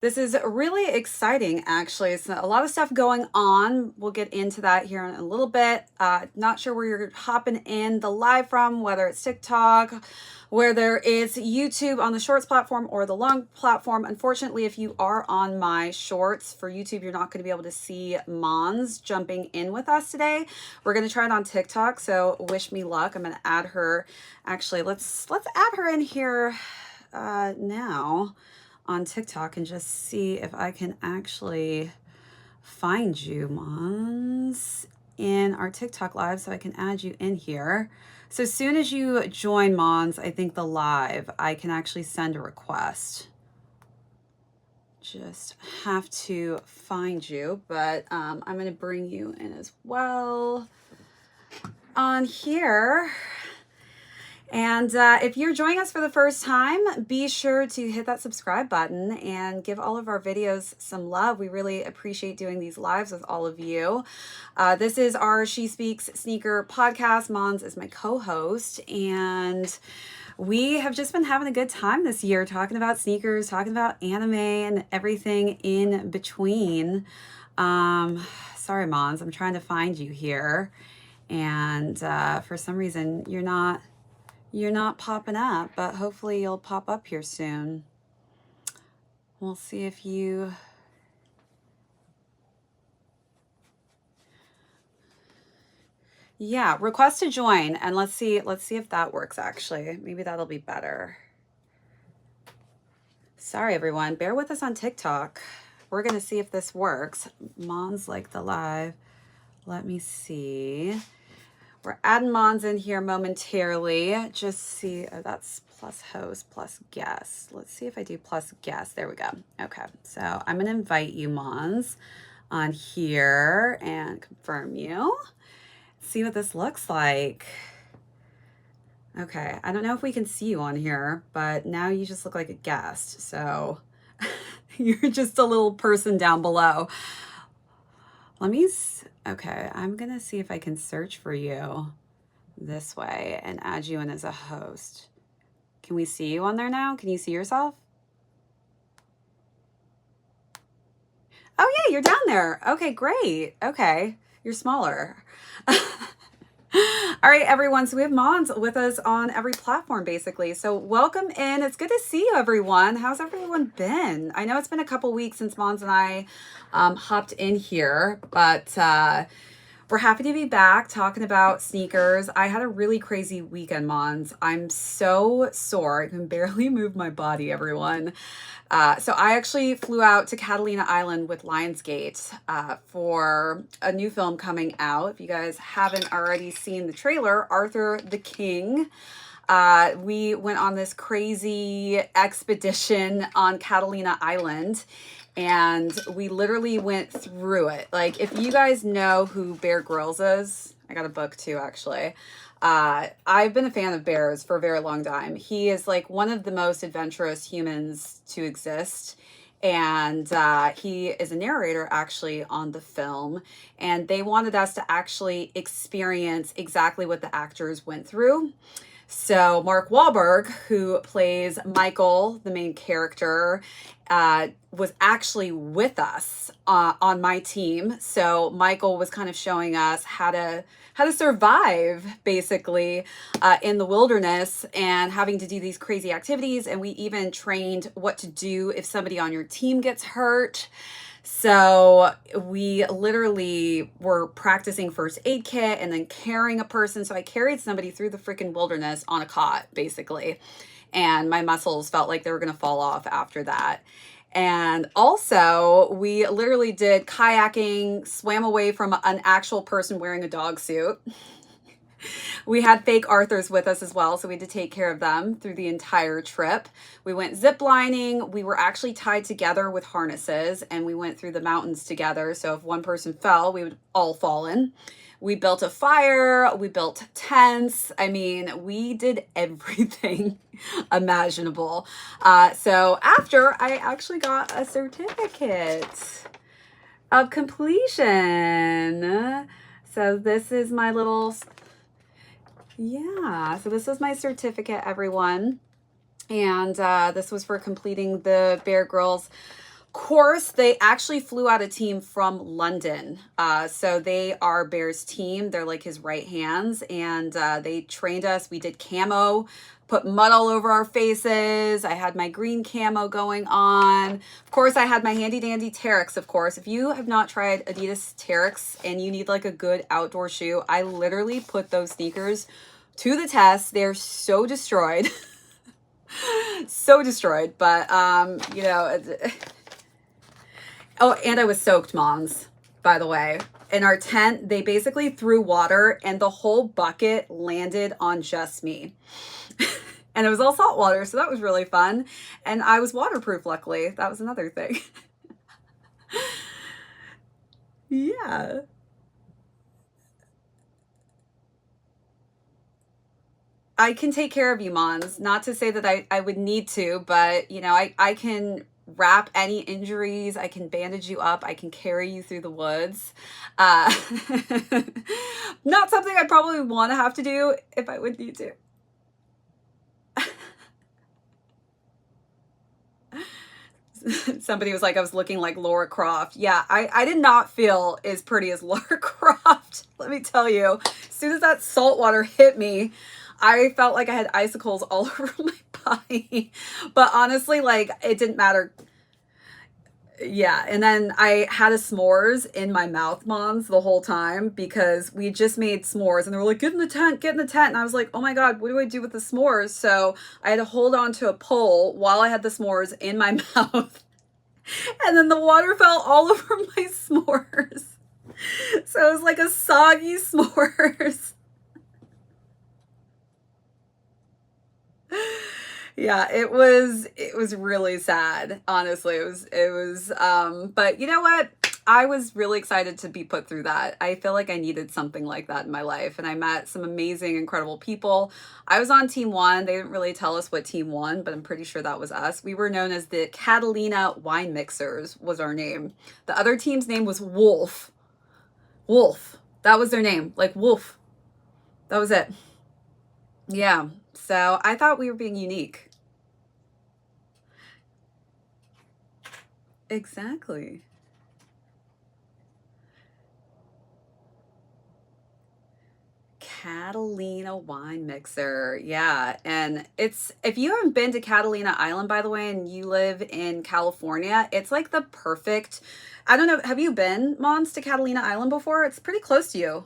This is really exciting, actually. It's a lot of stuff going on. We'll get into that here in a little bit. Not sure where you're hopping in the live from, whether it's TikTok, whether it's YouTube on the Shorts platform or the long platform. Unfortunately, if you are on my Shorts for YouTube, you're not going to be able to see Mons jumping in with us today. We're going to try it on TikTok, so wish me luck. I'm going to add her. Actually, let's add her in here now on TikTok and just see if I can actually find you, Mons, in our TikTok live so I can add you in here. So as soon as you join, Mons, I think the live, I can actually send a request. Just have to find you, but I'm going to bring you in as well on here. And if you're joining us for the first time, be sure to hit that subscribe button and give all of our videos some love. We really appreciate doing these lives with all of you. This is our She Speaks Sneaker podcast. Mons is my co-host, and we have just been having a good time this year talking about sneakers, talking about anime, and everything in between. Sorry, Mons, I'm trying to find you here. And for some reason, you're not popping up, but hopefully you'll pop up here soon. We'll see if you... Yeah, request to join, and let's see if that works actually. Maybe that'll be better. Sorry everyone, bear with us on TikTok. We're gonna see if this works. Mons like the live. Let me see. We're adding Mons in here momentarily. Just see, that's plus host, plus guest. Let's see if I do plus guest. There we go. Okay, so I'm gonna invite you, Mons, on here and confirm you. See what this looks like. Okay, I don't know if we can see you on here, but now you just look like a guest. So you're just a little person down below. Okay, I'm gonna see if I can search for you this way and add you in as a host. Can we see you on there now? Can you see yourself? Oh yeah, you're down there. Okay, great. Okay, you're smaller. All right, everyone. So we have Mons with us on every platform, basically. So welcome in. It's good to see you, everyone. How's everyone been? I know it's been a couple weeks since Mons and I hopped in here, but we're happy to be back talking about sneakers. I had a really crazy weekend, Mons. I'm so sore. I can barely move my body, everyone. So I actually flew out to Catalina Island with Lionsgate for a new film coming out. If you guys haven't already seen the trailer, Arthur the King. We went on this crazy expedition on Catalina Island, and we literally went through it. Like, if you guys know who Bear Grylls is, I got a book too, actually. I've been a fan of Bears for a very long time. He is like one of the most adventurous humans to exist. And he is a narrator actually on the film. And they wanted us to actually experience exactly what the actors went through. So Mark Wahlberg, who plays Michael, the main character, was actually with us on my team. So Michael was kind of showing us how to survive, basically, in the wilderness and having to do these crazy activities. And we even trained what to do if somebody on your team gets hurt. So we literally were practicing first aid kit and then carrying a person. So I carried somebody through the freaking wilderness on a cot, basically. And my muscles felt like they were going to fall off after that. And also, we literally did kayaking, swam away from an actual person wearing a dog suit. We had fake Arthurs with us as well, so we had to take care of them through the entire trip. We went zip lining. We were actually tied together with harnesses, and we went through the mountains together. So if one person fell, we would all fall in. We built a fire. We built tents. I mean, we did everything imaginable. So after, I actually got a certificate of completion. So this is my little... Yeah, so this is my certificate, everyone. And this was for completing the Bear Grylls Course, they actually flew out a team from London. So they are Bear's team. They're like his right hands, and they trained us. We did camo, put mud all over our faces. I had my green camo going on. Of course, I had my handy dandy Terex, of course. If you have not tried Adidas Terex and you need like a good outdoor shoe, I literally put those sneakers to the test. They're so destroyed. So destroyed, but you know, oh, and I was soaked, moms, by the way. In our tent, they basically threw water and the whole bucket landed on just me. And it was all salt water, so that was really fun. And I was waterproof, luckily. That was another thing. Yeah. I can take care of you, Mons. Not to say that I would need to, but you know, I can wrap any injuries. I can bandage you up. I can carry you through the woods. Uh, Not something I probably want to have to do if I would need to. Somebody was like, I was looking like Laura Croft. Yeah, I did not feel as pretty as Laura Croft. Let me tell you, as soon as that salt water hit me, I felt like I had icicles all over my body. But honestly, like, it didn't matter. Yeah, and then I had a s'mores in my mouth, Mons, the whole time because we just made s'mores and they were like, get in the tent, get in the tent. And I was like, oh my God, what do I do with the s'mores? So I had to hold on to a pole while I had the s'mores in my mouth. And then the water fell all over my s'mores. So it was like a soggy s'mores. Yeah, it was really sad. Honestly, it was but you know what? I was really excited to be put through that. I feel like I needed something like that in my life, and I met some amazing, incredible people. I was on team 1. They didn't really tell us what team 1, but I'm pretty sure that was us. We were known as the Catalina Wine Mixers was our name. The other team's name was Wolf. Wolf. That was their name. Like Wolf. That was it. Yeah. So I thought we were being unique. Exactly. Catalina wine mixer. Yeah. And it's, if you haven't been to Catalina Island, by the way, and you live in California, it's like the perfect, I don't know, have you been, Mons, to Catalina Island before? It's pretty close to you.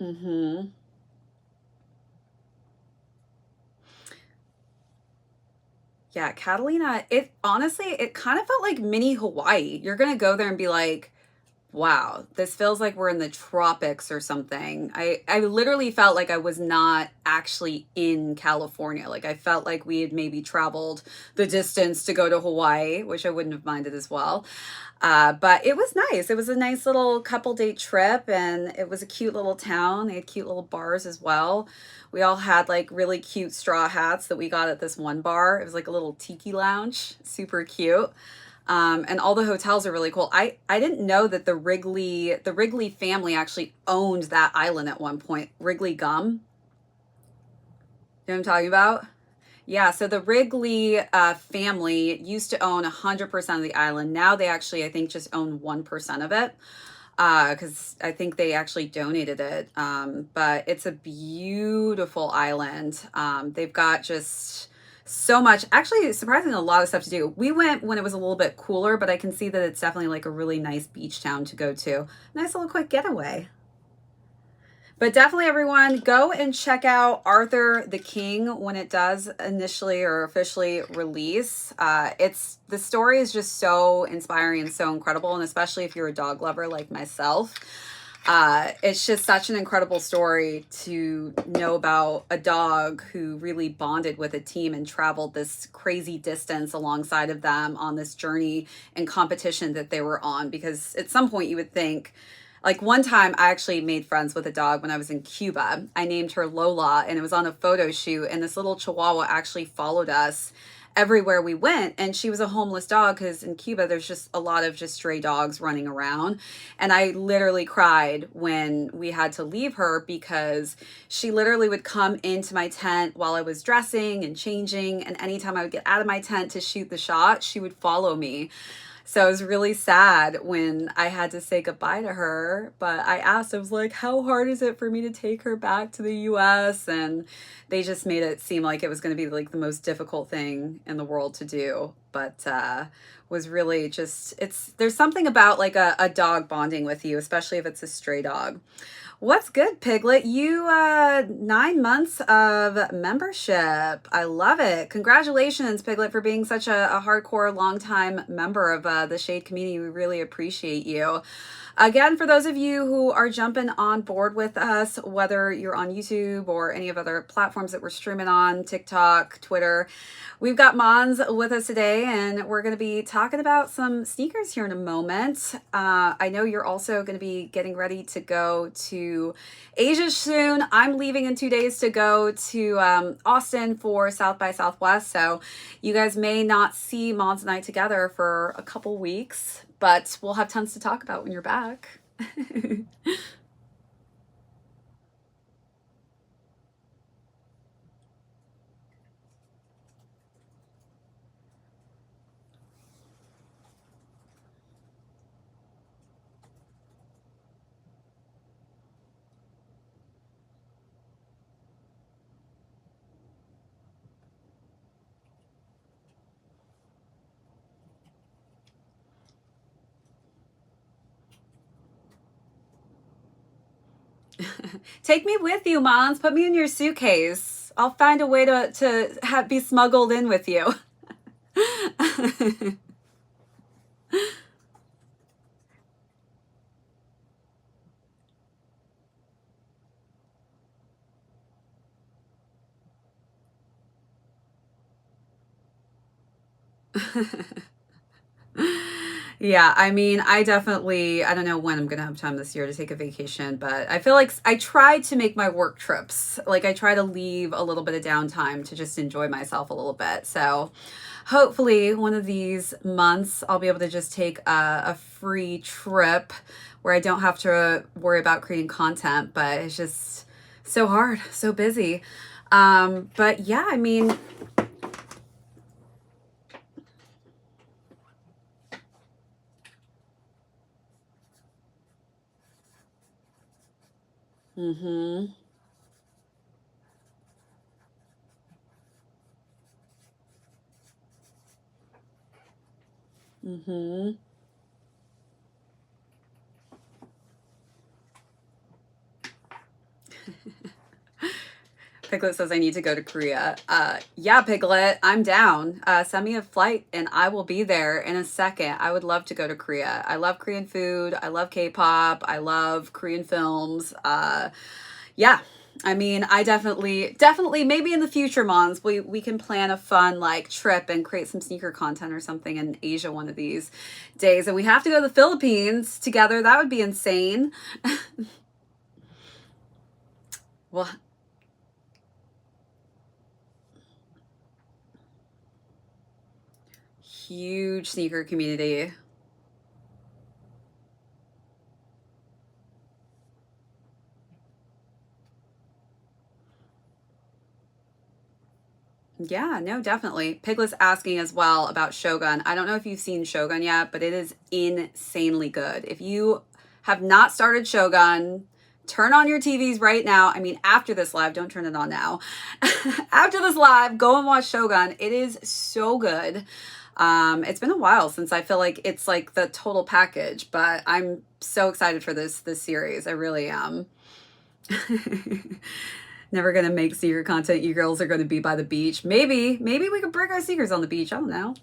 Mm-hmm. Yeah, Catalina, it honestly, it kind of felt like mini Hawaii. You're gonna go there and be like, wow, this feels like we're in the tropics or something. I literally felt like I was not actually in California. Like I felt like we had maybe traveled the distance to go to Hawaii, which I wouldn't have minded as well. But it was nice. It was a nice little couple date trip and it was a cute little town. They had cute little bars as well. We all had like really cute straw hats that we got at this one bar. It was like a little tiki lounge, super cute. And all the hotels are really cool. I didn't know that the Wrigley family actually owned that island at one point. Wrigley Gum. You know what I'm talking about? Yeah, so the Wrigley family used to own 100% of the island. Now they actually, I think, just own 1% of it because I think they actually donated it. But it's a beautiful island. They've got just so much, actually, surprisingly, a lot of stuff to do. We went when it was a little bit cooler, but I can see that it's definitely like a really nice beach town to go to. Nice little quick getaway. But definitely, everyone, go and check out Arthur the King when it does initially or officially release. It's the story is just so inspiring and so incredible, and especially if you're a dog lover like myself. It's just such an incredible story to know about a dog who really bonded with a team and traveled this crazy distance alongside of them on this journey and competition that they were on. Because at some point you would think, Like one time I actually made friends with a dog when I was in Cuba. I named her Lola and it was on a photo shoot, and this little Chihuahua actually followed us everywhere we went, and she was a homeless dog because in Cuba there's just a lot of just stray dogs running around, and I literally cried when we had to leave her because she literally would come into my tent while I was dressing and changing, and anytime I would get out of my tent to shoot the shot, she would follow me. So it was really sad when I had to say goodbye to her. But I asked, I was like, how hard is it for me to take her back to the US? And they just made it seem like it was going to be like the most difficult thing in the world to do. But was really just, there's something about like a dog bonding with you, especially if it's a stray dog. What's good, Piglet? You 9 months of membership. I love it. Congratulations, Piglet, for being such a hardcore, longtime member of the Shade community. We really appreciate you. Again, for those of you who are jumping on board with us, whether you're on YouTube or any of other platforms that we're streaming on, TikTok, Twitter, we've got Mons with us today, and we're going to be talking about some sneakers here in a moment. I know you're also going to be getting ready to go to Asia soon. I'm leaving in 2 days to go to Austin for South by Southwest, so you guys may not see Mons and I together for a couple weeks, but we'll have tons to talk about when you're back. Take me with you, Mons. Put me in your suitcase. I'll find a way to be smuggled in with you. Yeah, I mean, I don't know when I'm gonna have time this year to take a vacation, but I feel like I try to make my work trips. Like I try to leave a little bit of downtime to just enjoy myself a little bit. So hopefully one of these months I'll be able to just take a free trip where I don't have to worry about creating content, but it's just so hard, so busy. But yeah, I mean, mm-hmm, mm-hmm. Piglet says I need to go to Korea. Yeah, Piglet, I'm down. Send me a flight and I will be there in a second. I would love to go to Korea. I love Korean food. I love K-pop. I love Korean films. Yeah, I mean, I definitely, maybe in the future, Mons, we can plan a fun like trip and create some sneaker content or something in Asia one of these days. And we have to go to the Philippines together. That would be insane. Well, huge sneaker community. Yeah, no, definitely. Piglet's asking as well about Shogun. I don't know if you've seen Shogun yet, but it is insanely good. If you have not started Shogun, turn on your TVs right now. I mean, after this live, don't turn it on now. After this live, go and watch Shogun. It is so good. It's been a while since I feel like it's like the total package, but I'm so excited for this series. I really am. Never gonna make sneaker content. You girls are gonna be by the beach. Maybe we could bring our sneakers on the beach. I don't know.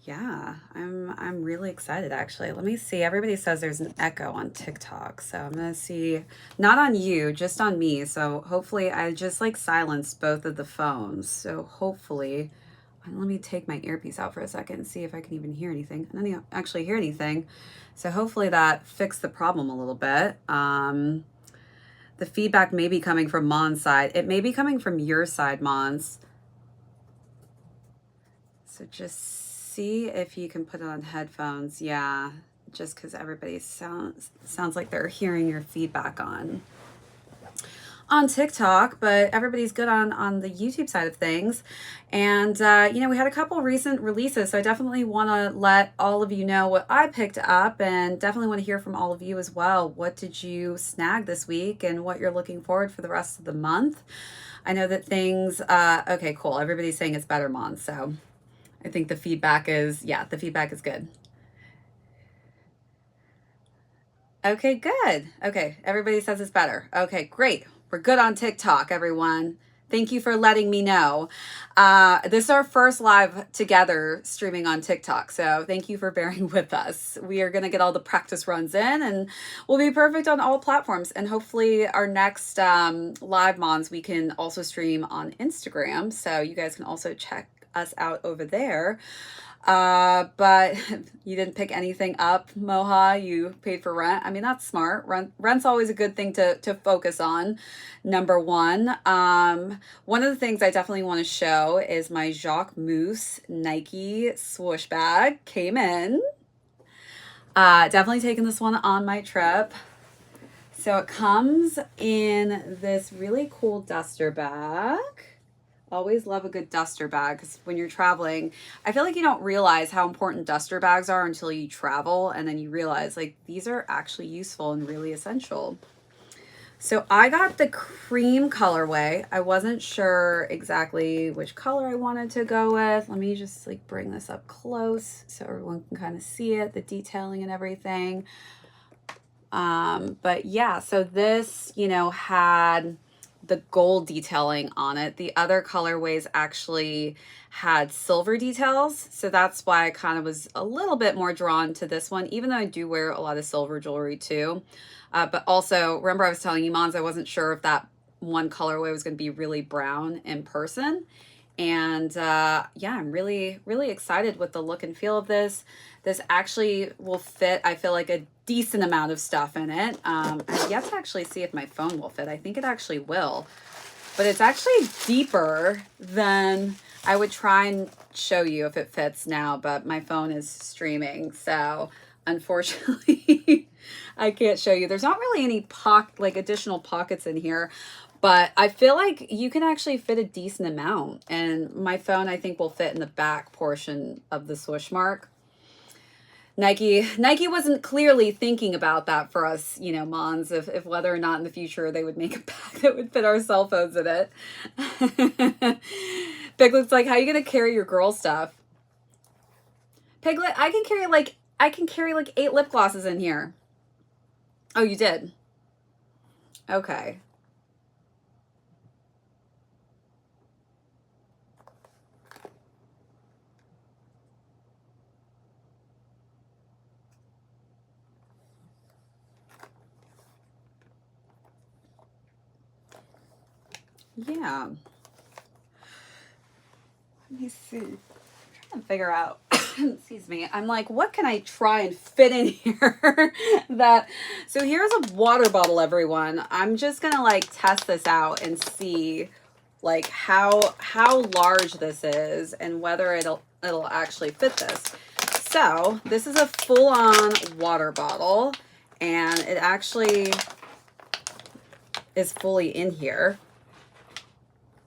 Yeah, I'm really excited actually. Let me see. Everybody says there's an echo on TikTok. So I'm gonna see, not on you, just on me. So hopefully I just like silenced both of the phones. So hopefully, let me take my earpiece out for a second and see if I can even hear anything. I don't actually hear anything. So hopefully that fixed the problem a little bit. The feedback may be coming from Mon's side. It may be coming from your side, Mons. So just see if you can put it on headphones. Yeah, just because everybody sounds like they're hearing your feedback on TikTok, but everybody's good on the YouTube side of things. And you know, we had a couple recent releases, so I definitely want to let all of you know what I picked up, and definitely want to hear from all of you as well. What did you snag this week, and what you're looking forward for the rest of the month? I know that things okay, cool. Everybody's saying it's better, Mon, so I think the feedback is, yeah, the feedback is good. Okay, good. Okay, everybody says it's better. Okay, great. We're good on TikTok, everyone. Thank you for letting me know. This is our first live together streaming on TikTok, so thank you for bearing with us. We are going to get all the practice runs in, and we'll be perfect on all platforms. And hopefully our next live Mons, we can also stream on Instagram, so you guys can also check us out over there. But you didn't pick anything up, Moha. You paid for rent. I mean, that's smart. Rent's always a good thing to focus on. Number one. One of the things I definitely want to show is my Jacques Mousse Nike swoosh bag. Came in. Definitely taking this one on my trip. So it comes in this really cool duster bag. Always love a good duster bag, because when you're traveling, I feel like you don't realize how important duster bags are until you travel, and then you realize like these are actually useful and really essential. So I got the cream colorway. I wasn't sure exactly which color I wanted to go with. Let me just like bring this up close so everyone can kind of see it, the detailing and everything. But yeah, so this, you know, had the gold detailing on it. The other colorways actually had silver details, so that's why I kind of was a little bit more drawn to this one, even though I do wear a lot of silver jewelry too. But also, remember I was telling you, Mons, I wasn't sure if that one colorway was going to be really brown in person. And yeah, I'm really, really excited with the look and feel of this. This actually will fit, I feel like, a decent amount of stuff in it. I've yet to actually see if my phone will fit. I think it actually will. But it's actually deeper than I would try and show you if it fits now, but my phone is streaming. So unfortunately, I can't show you. There's not really any additional pockets in here. But I feel like you can actually fit a decent amount. And my phone, I think, will fit in the back portion of the swoosh mark. Nike wasn't clearly thinking about that for us, you know, Mons, if whether or not in the future they would make a bag that would fit our cell phones in it. Piglet's like, how are you going to carry your girl stuff? Piglet, I can carry like 8 lip glosses in here. Oh, you did? Okay. Yeah. Let me see. I'm trying to figure out. Excuse me. I'm like, what can I try and fit in here? So here's a water bottle, everyone. I'm just gonna like test this out and see like how large this is and whether it'll actually fit this. So this is a full-on water bottle, and it actually is fully in here,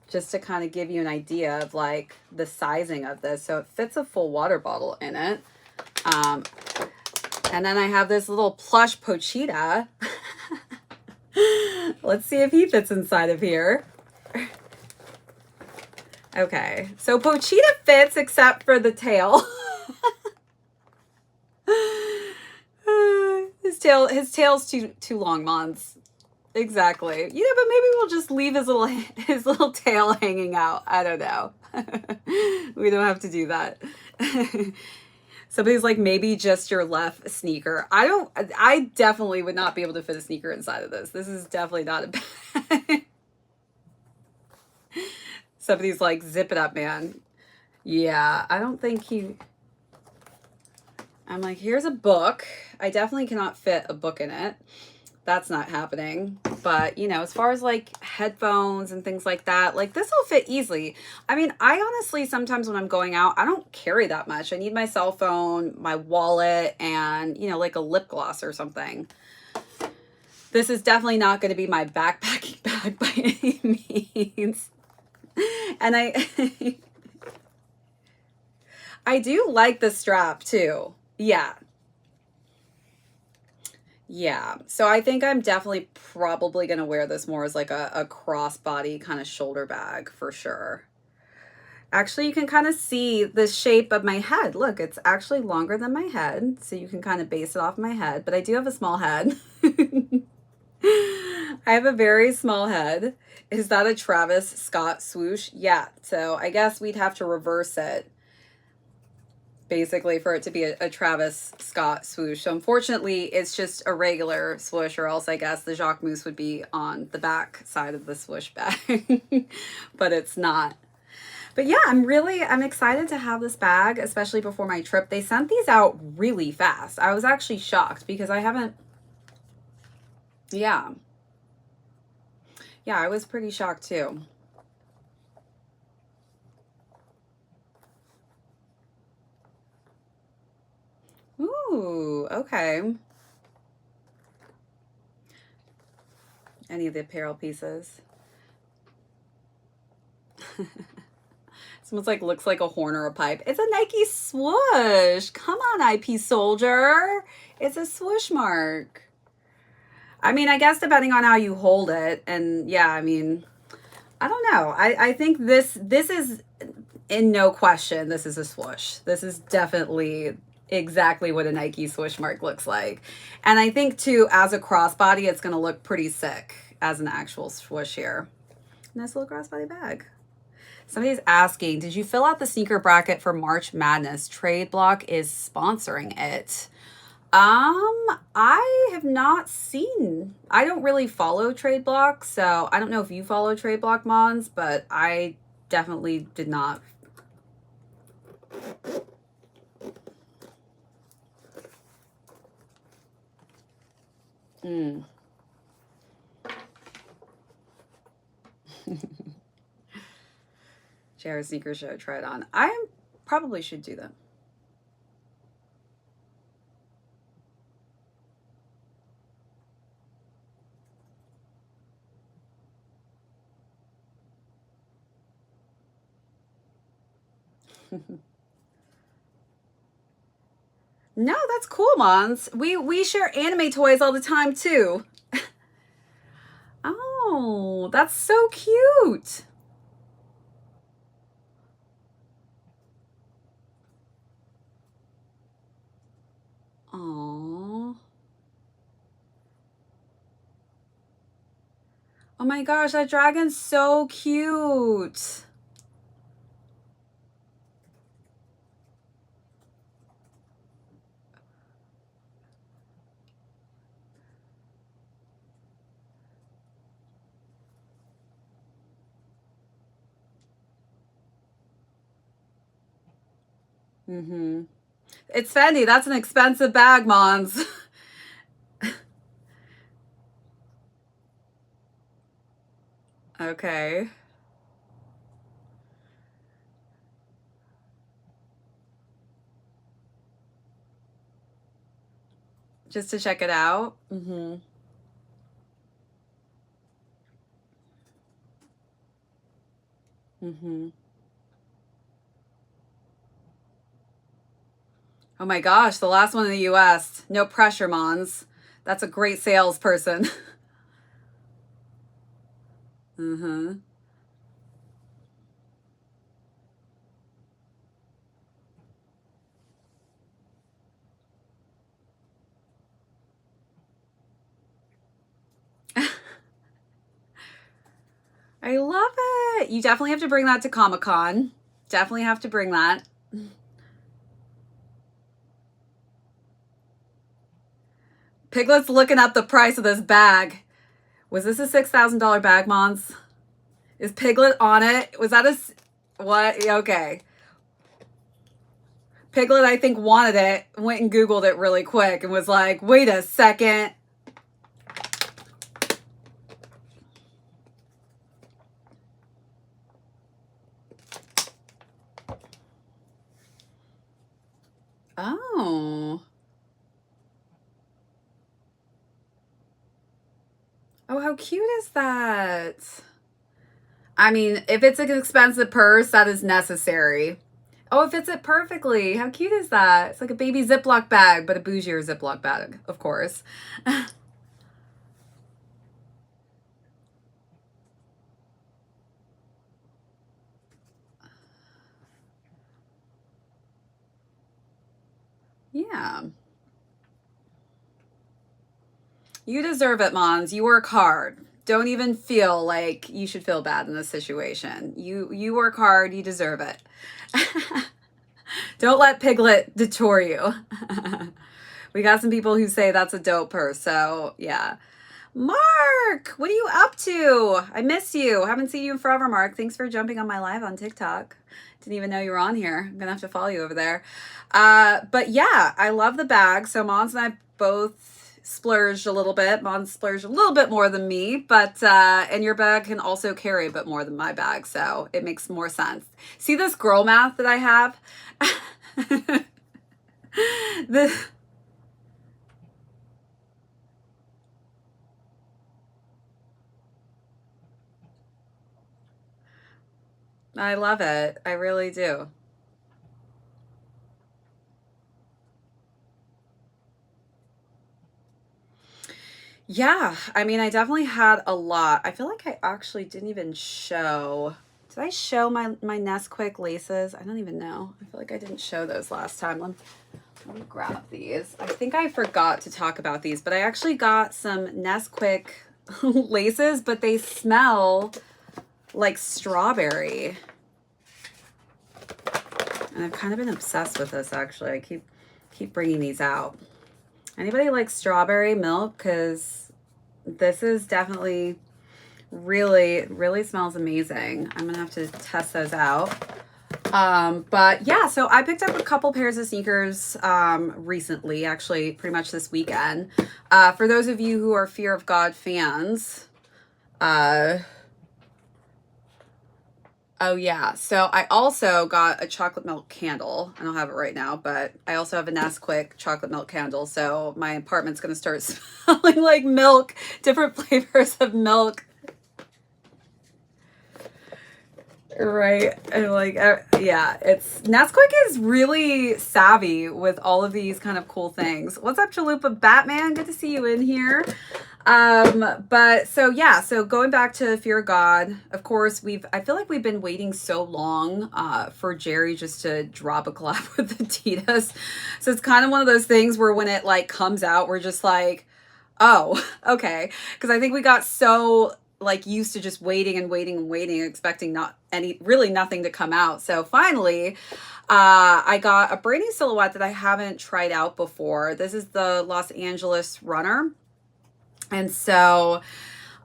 just to kind of give you an idea of like the sizing of this. So it fits a full water bottle in it. And then I have this little plush Pochita. Let's see if he fits inside of here. Okay, so Pochita fits except for the tail. His tail's too long, Mons. Exactly. Yeah, but maybe we'll just leave his little tail hanging out. I don't know. We don't have to do that. Somebody's like, maybe just your left sneaker. I definitely would not be able to fit a sneaker inside of this. This is definitely not a bag. Somebody's like, zip it up, man. Yeah, I don't think he... I'm like, here's a book. I definitely cannot fit a book in it. That's not happening. But, you know, as far as like headphones and things like that, like this will fit easily. I mean, I honestly, sometimes when I'm going out, I don't carry that much. I need my cell phone, my wallet, and, you know, like a lip gloss or something. This is definitely not going to be my backpacking bag by any means. And I do like the strap too. Yeah. Yeah. So I think I'm definitely probably going to wear this more as like a crossbody kind of shoulder bag for sure. Actually, you can kind of see the shape of my head. Look, it's actually longer than my head. So you can kind of base it off my head, but I do have a small head. I have a very small head. Is that a Travis Scott swoosh? Yeah. So I guess we'd have to reverse it basically for it to be a Travis Scott swoosh. So unfortunately, it's just a regular swoosh, or else I guess the Jacques Mousse would be on the back side of the swoosh bag, but it's not. But yeah, I'm excited to have this bag, especially before my trip. They sent these out really fast. I was actually shocked because I haven't, yeah. Yeah, I was pretty shocked too. Ooh, okay. Any of the apparel pieces. Someone's like, looks like a horn or a pipe. It's a Nike swoosh. Come on, IP soldier. It's a swoosh mark. I mean, I guess depending on how you hold it. And yeah, I mean, I don't know. I think this is in no question. This is a swoosh. This is definitely exactly what a Nike swoosh mark looks like. And I think too, as a crossbody, it's going to look pretty sick as an actual swoosh here. Nice little crossbody bag. Somebody's asking, did you fill out the sneaker bracket for March Madness? Trade Block is sponsoring it. I have not seen, I don't really follow Trade Block, so I don't know if you follow Trade Block, Mons, but I definitely did not. Mm. JR Sneaker Show, try it on. I probably should do that. No, that's cool, Mons. We share anime toys all the time too. Oh, that's so cute. Oh. Oh my gosh, that dragon's so cute. Mm-hmm. It's Fendi. That's an expensive bag, Mons. Okay. Just to check it out. Mm-hmm. Mm-hmm. Oh my gosh, the last one in the US. No pressure, Mons. That's a great salesperson. Mm-hmm. I love it. You definitely have to bring that to Comic-Con. Definitely have to bring that. Piglet's looking up the price of this bag. Was this a $6,000 bag, Mons? Is Piglet on it? Was that a... What? Okay. Piglet, I think, wanted it, went and Googled it really quick and was like, wait a second. Oh. Oh, how cute is that? I mean, if it's an expensive purse, that is necessary. Oh, it fits it perfectly. How cute is that? It's like a baby Ziploc bag, but a bougier Ziploc bag, of course. Yeah. You deserve it, Mons. You work hard. Don't even feel like you should feel bad in this situation. You work hard. You deserve it. Don't let Piglet detour you. We got some people who say that's a dope purse. So yeah. Mark, what are you up to? I miss you. Haven't seen you in forever, Mark. Thanks for jumping on my live on TikTok. Didn't even know you were on here. I'm gonna have to follow you over there. But yeah, I love the bag. So Mons and I both splurged a little bit. Mons splurged a little bit more than me, but and your bag can also carry a bit more than my bag, so it makes more sense. See this girl math that I have? This... I love it. I really do. Yeah, I mean, I definitely had a lot. I feel like I actually didn't even show. Did I show my Nesquik laces? I don't even know. I feel like I didn't show those last time. Let me grab these. I think I forgot to talk about these, but I actually got some Nesquik laces, but they smell like strawberry. And I've kind of been obsessed with this, actually. I keep bringing these out. Anybody like strawberry milk? Because this is definitely really smells amazing. I'm gonna have to test those out. But yeah, so I picked up a couple pairs of sneakers recently, actually pretty much this weekend. For those of you who are Fear of God fans, oh yeah, so I also got a chocolate milk candle. I don't have it right now, but I also have a Nesquik chocolate milk candle. So my apartment's gonna start smelling like milk, different flavors of milk. Right. And like, yeah, it's Nesquik is really savvy with all of these kind of cool things. What's up, Chalupa Batman? Good to see you in here. But so yeah, so going back to Fear of God, of course, I feel like we've been waiting so long for Jerry just to drop a collab with Adidas. So it's kind of one of those things where when it like comes out, we're just like, oh, okay. Because I think we got so like used to just waiting and waiting and waiting, expecting really nothing to come out. So finally, I got a brand new silhouette that I haven't tried out before. This is the Los Angeles Runner. And so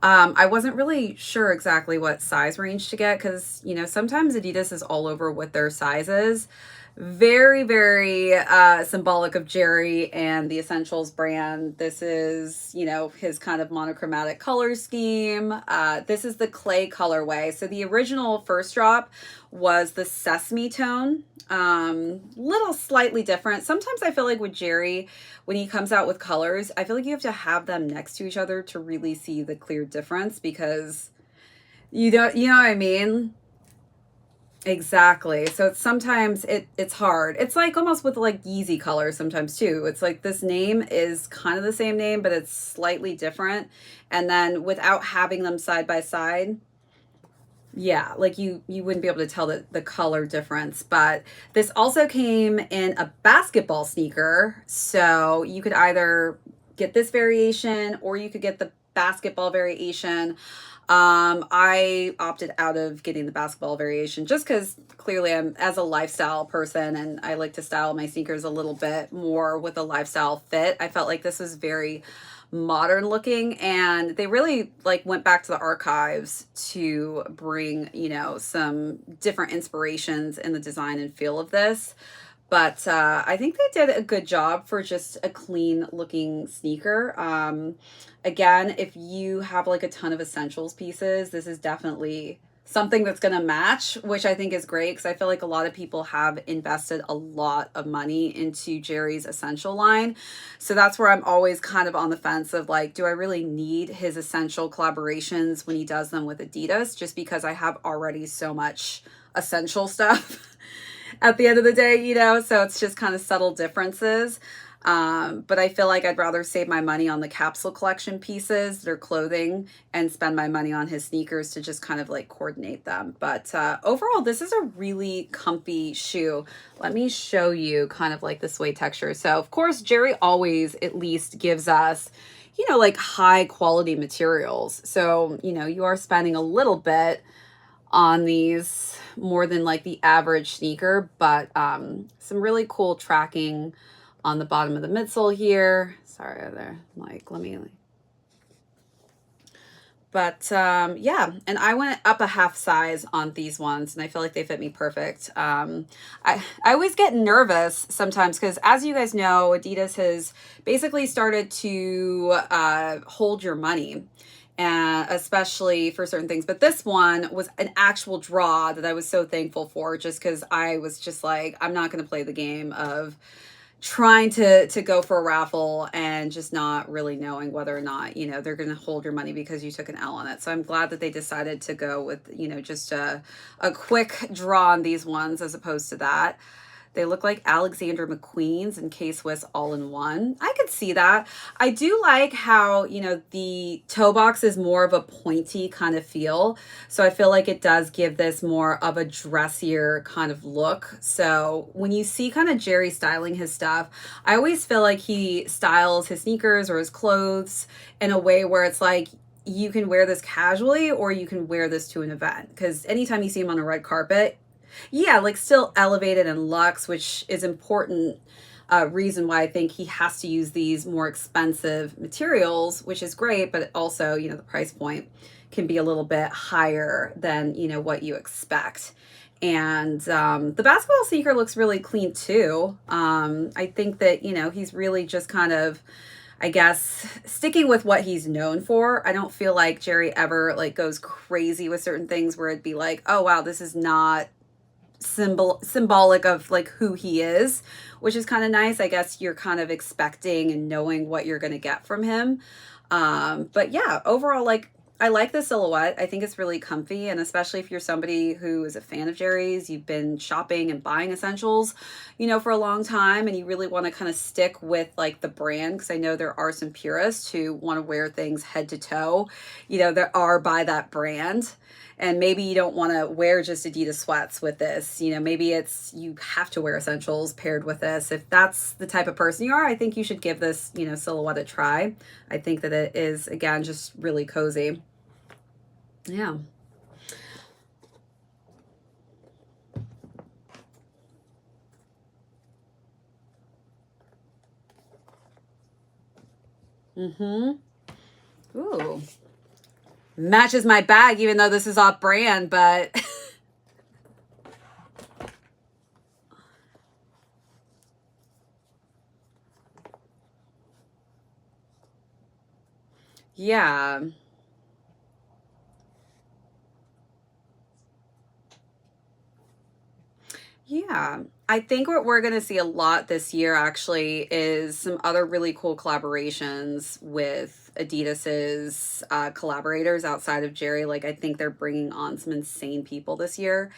I wasn't really sure exactly what size range to get because, you know, sometimes Adidas is all over with their sizes. Very symbolic of Jerry and the Essentials brand. This is, you know, his kind of monochromatic color scheme. This is the clay colorway. So the original first drop was the sesame tone. Little slightly different. Sometimes I feel like with Jerry, when he comes out with colors, I feel like you have to have them next to each other to really see the clear difference because you know what I mean? Exactly. So sometimes it's hard. It's like almost with like Yeezy colors sometimes too. It's like this name is kind of the same name, but it's slightly different. And then without having them side by side, yeah, like you wouldn't be able to tell the color difference. But this also came in a basketball sneaker. So you could either get this variation or you could get the basketball variation. I opted out of getting the basketball variation just because clearly I'm as a lifestyle person and I like to style my sneakers a little bit more with a lifestyle fit. I felt like this was very modern looking, and they really like went back to the archives to bring, you know, some different inspirations in the design and feel of this. But I think they did a good job for just a clean looking sneaker. Again, if you have like a ton of essentials pieces, this is definitely something that's going to match, which I think is great because I feel like a lot of people have invested a lot of money into Jerry's essential line. So that's where I'm always kind of on the fence of like, do I really need his essential collaborations when he does them with Adidas? Just because I have already so much essential stuff at the end of the day, you know, so it's just kind of subtle differences. But I feel like I'd rather save my money on the capsule collection pieces, their clothing, and spend my money on his sneakers to just kind of like coordinate them. But overall, this is a really comfy shoe. Let me show you kind of like the suede texture. So of course, Jerry always at least gives us, you know, like high quality materials. So, you know, you are spending a little bit on these more than like the average sneaker, but some really cool tracking on the bottom of the midsole here. Sorry, there, like, let me, but yeah, and I went up a half size on these ones and I feel like they fit me perfect. I always get nervous sometimes because, as you guys know, Adidas has basically started to hold your money, and especially for certain things. But this one was an actual draw that I was so thankful for, just because I was just like, I'm not going to play the game of trying to go for a raffle and just not really knowing whether or not, you know, they're going to hold your money because you took an L on it. So I'm glad that they decided to go with, you know, just a quick draw on these ones as opposed to that. They look like Alexander McQueen's and K-Swiss all in one. I could see that. I do like how, you know, the toe box is more of a pointy kind of feel. So I feel like it does give this more of a dressier kind of look. So when you see kind of Jerry styling his stuff, I always feel like he styles his sneakers or his clothes in a way where it's like, you can wear this casually or you can wear this to an event. Because anytime you see him on a red carpet, yeah, like still elevated and luxe, which is important reason why I think he has to use these more expensive materials, which is great, but also, you know, the price point can be a little bit higher than, you know, what you expect. And the basketball sneaker looks really clean too. I think that, you know, he's really just kind of, I guess, sticking with what he's known for. I don't feel like Jerry ever like goes crazy with certain things where it'd be like, oh wow, this is not symbolic of like who he is, which is kind of nice. I guess you're kind of expecting and knowing what you're going to get from him. But yeah, overall, like, I like the silhouette. I think it's really comfy, and especially if you're somebody who is a fan of Jerry's, you've been shopping and buying essentials, you know, for a long time, and you really want to kind of stick with like the brand, because I know there are some purists who want to wear things head to toe, you know, that are by that brand. And maybe you don't want to wear just Adidas sweats with this. You know, maybe it's you have to wear essentials paired with this. If that's the type of person you are, I think you should give this, you know, silhouette a try. I think that it is, again, just really cozy. Yeah. Mm-hmm. Ooh. Matches my bag, even though this is off brand, but yeah. Yeah. I think what we're going to see a lot this year actually is some other really cool collaborations with Adidas's collaborators outside of Jerry. Like, I think they're bringing on some insane people this year.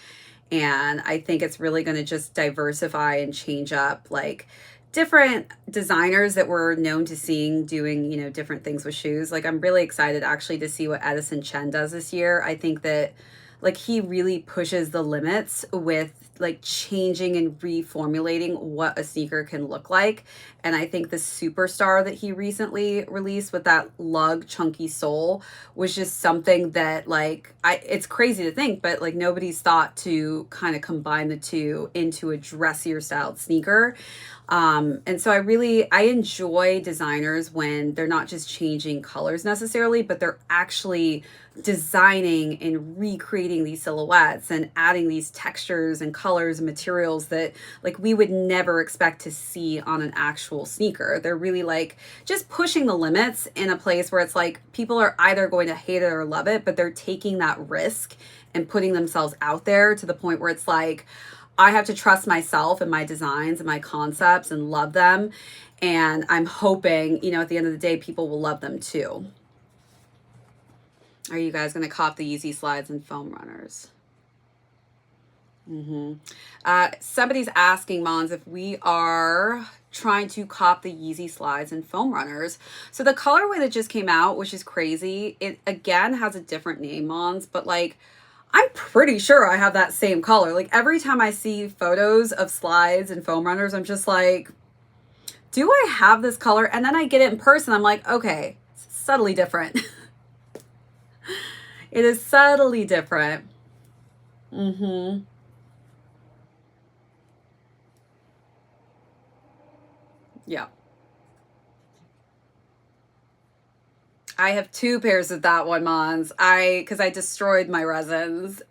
And I think it's really going to just diversify and change up like different designers that we're known to seeing doing, you know, different things with shoes. Like, I'm really excited actually to see what Edison Chen does this year. I think that like he really pushes the limits with like changing and reformulating what a sneaker can look like. And I think the Superstar that he recently released with that lug chunky sole was just something that like it's crazy to think, but like nobody's thought to kind of combine the two into a dressier styled sneaker. And so I enjoy designers when they're not just changing colors necessarily, but they're actually designing and recreating these silhouettes and adding these textures and colors and materials that like we would never expect to see on an actual sneaker. They're really like just pushing the limits in a place where it's like people are either going to hate it or love it, but they're taking that risk and putting themselves out there to the point where it's like, I have to trust myself and my designs and my concepts and love them. And I'm hoping, you know, at the end of the day, people will love them too. Are you guys going to cop the Yeezy slides and foam runners? Somebody's asking, Mons, if we are trying to cop the Yeezy slides and foam runners. So the colorway that just came out, which is crazy, it again has a different name, Mons, but like, I'm pretty sure I have that same color. Like every time I see photos of slides and foam runners, I'm just like, do I have this color? And then I get it in person. I'm like, okay, it's subtly different. It is subtly different. Yeah. I have two pairs of that one, Mons. Because I destroyed my resins.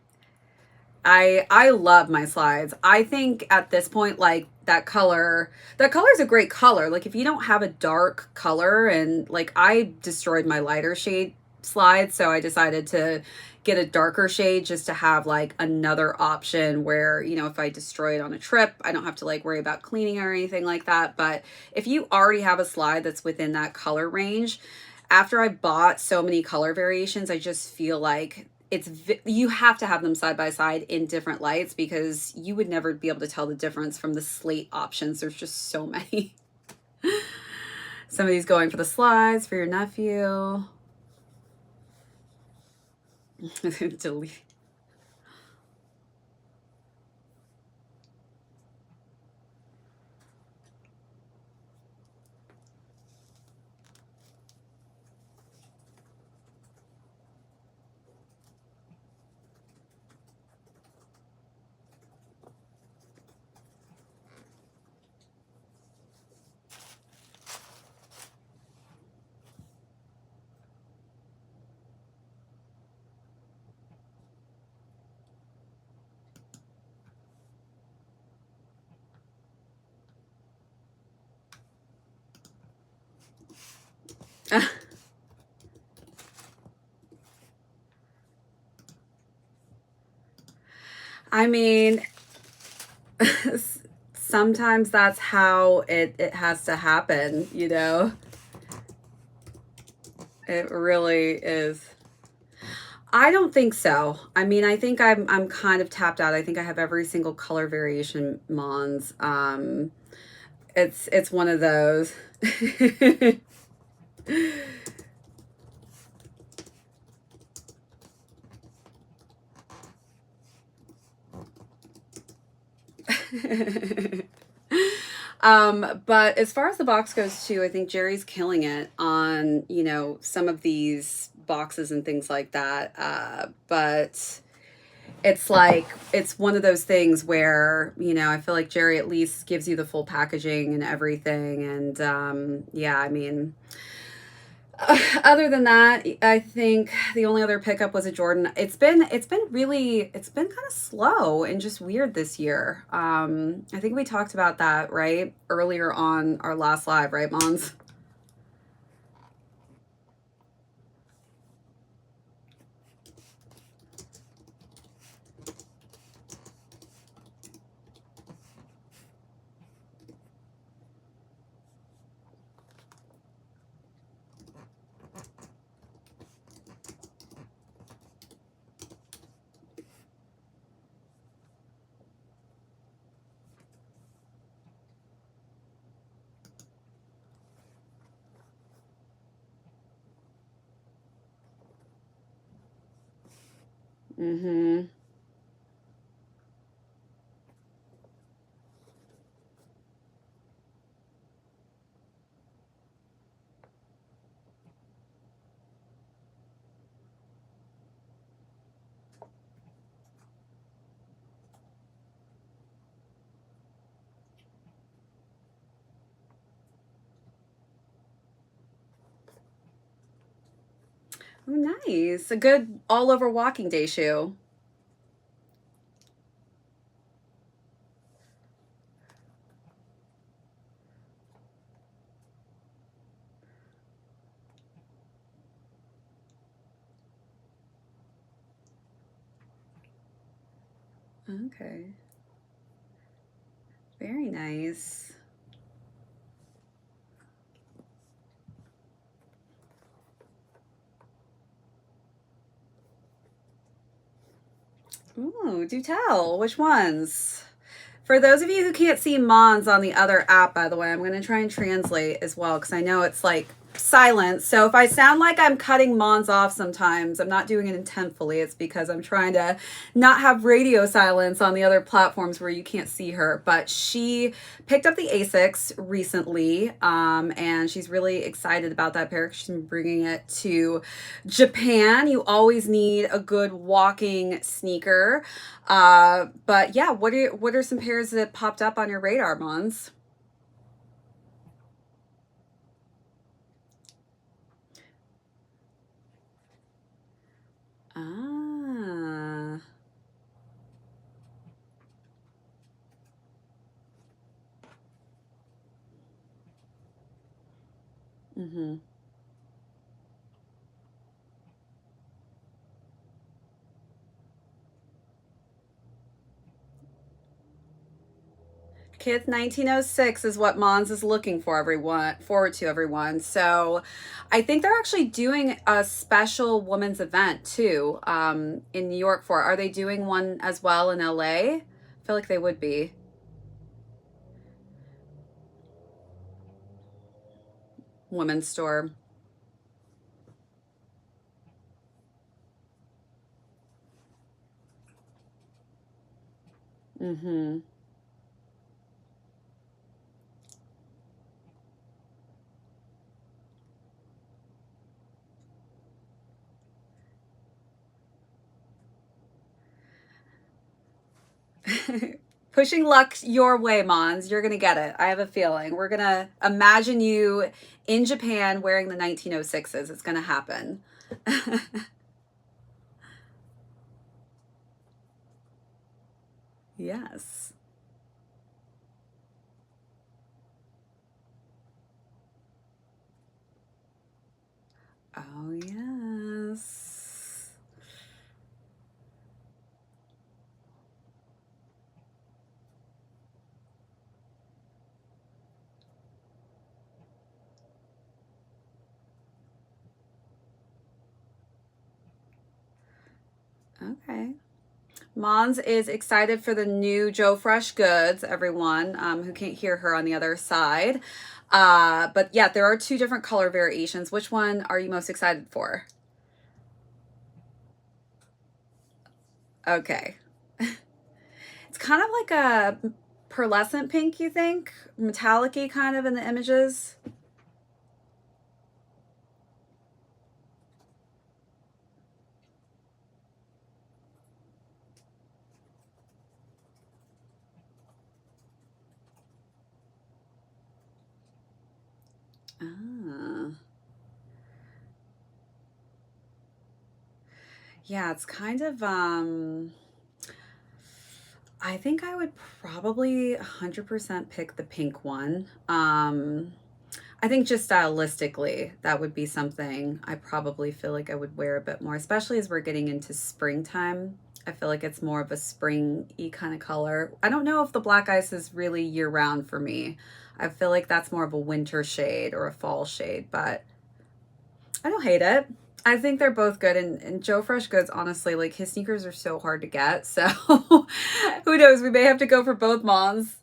I love my slides. I think at this point, like that color is a great color. Like if you don't have a dark color, and like I destroyed my lighter shade slides, so I decided to get a darker shade just to have like another option where, you know, if I destroy it on a trip, I don't have to like worry about cleaning or anything like that. But if you already have a slide that's within that color range, after I bought so many color variations, I just feel like you have to have them side by side in different lights because you would never be able to tell the difference from the slate options. There's just so many. Somebody's going for the slides for your nephew. Delete. I mean, sometimes that's how it has to happen, you know? It really is. I don't think so. I mean, I think I'm kind of tapped out. I think I have every single color variation, Mons. It's one of those. But as far as the box goes too, I think Jerry's killing it on, you know, some of these boxes and things like that. But it's like, it's one of those things where, you know, I feel like Jerry at least gives you the full packaging and everything. And yeah, I mean, other than that, I think the only other pickup was a Jordan. It's been kind of slow and just weird this year. I think we talked about that, right? Earlier on our last live, right, Mons? Mm-hmm. Oh, nice. A good all over walking day shoe. Okay. Very nice. Ooh, do tell. Which ones? For those of you who can't see Mons on the other app, by the way, I'm going to try and translate as well because I know it's like silent. So if I sound like I'm cutting Mons off sometimes, I'm not doing it intentfully. It's because I'm trying to not have radio silence on the other platforms where you can't see her. But she picked up the Asics recently, and she's really excited about that pair. She's been bringing it to Japan. You always need a good walking sneaker. But yeah, what are some pairs that popped up on your radar, Mons? Ah. Mm-hmm. Kith 1906 is what Mons is looking for everyone, forward to everyone. So I think they're actually doing a special women's event too, in New York for. Are they doing one as well in LA? I feel like they would be. Women's store. Mm-hmm. Pushing luck your way, Mons. You're going to get it. I have a feeling. We're going to imagine you in Japan wearing the 1906s. It's going to happen. Yes. Oh, yes. Okay. Mons is excited for the new Joe Fresh goods, everyone who can't hear her on the other side. But yeah, there are two different color variations. Which one are you most excited for? Okay. It's kind of like a pearlescent pink, you think? Metallic-y kind of in the images. Ah. Yeah, it's kind of I think I would probably 100% pick the pink one. I think just stylistically, that would be something I probably feel like I would wear a bit more, especially as we're getting into springtime. I feel like it's more of a spring-y kind of color. I don't know if the black ice is really year-round for me. I feel like that's more of a winter shade or a fall shade, but I don't hate it. I think they're both good. And Joe Fresh Goods, honestly, like his sneakers are so hard to get. So who knows? We may have to go for both Mons.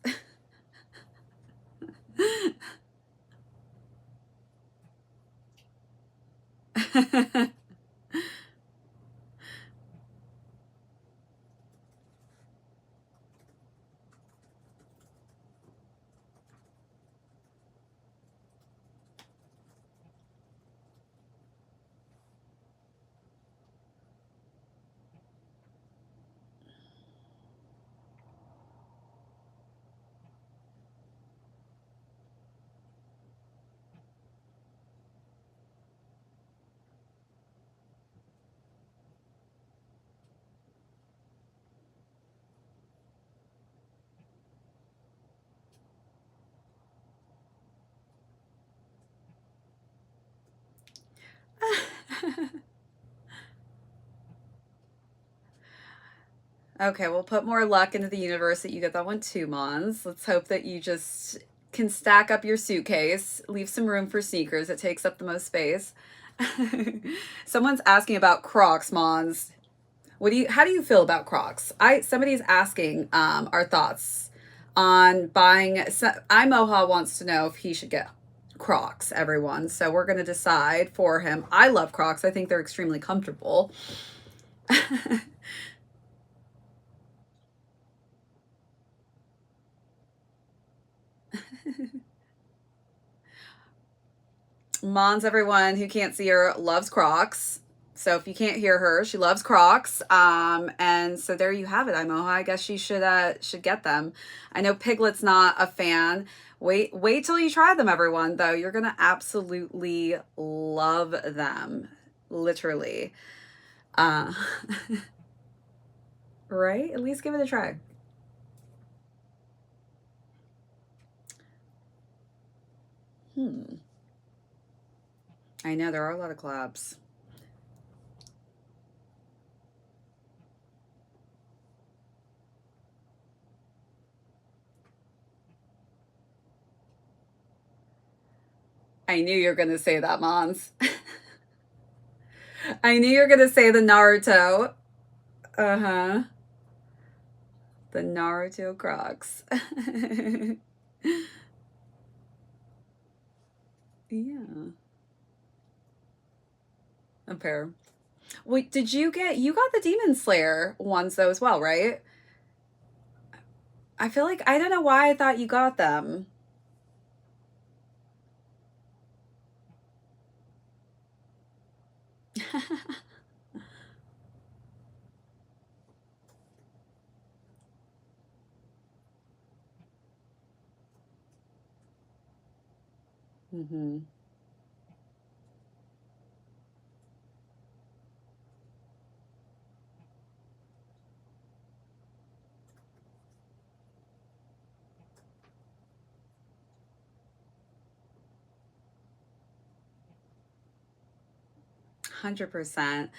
Okay, we'll put more luck into the universe that you get that one too, Mons. Let's hope that you just can stack up your suitcase, leave some room for sneakers. It takes up the most space. Someone's asking about Crocs, Mons. How do you feel about Crocs? Somebody's asking our thoughts on buying. Moha wants to know if he should get Crocs, everyone. So we're going to decide for him. I love Crocs. I think they're extremely comfortable. Mons, everyone who can't see her, loves Crocs. So if you can't hear her, she loves Crocs. And so there you have it, Imoha. I guess you should get them. I know Piglet's not a fan. Wait till you try them, everyone, though. You're gonna absolutely love them. Literally. Uh right? At least give it a try. I know there are a lot of collabs. I knew you were going to say that, Mons. I knew you were going to say the Naruto. Uh-huh. The Naruto Crocs. Yeah. A pair. Wait, you got the Demon Slayer ones though as well, right? I feel like, I don't know why I thought you got them. Mm-hmm. 100%.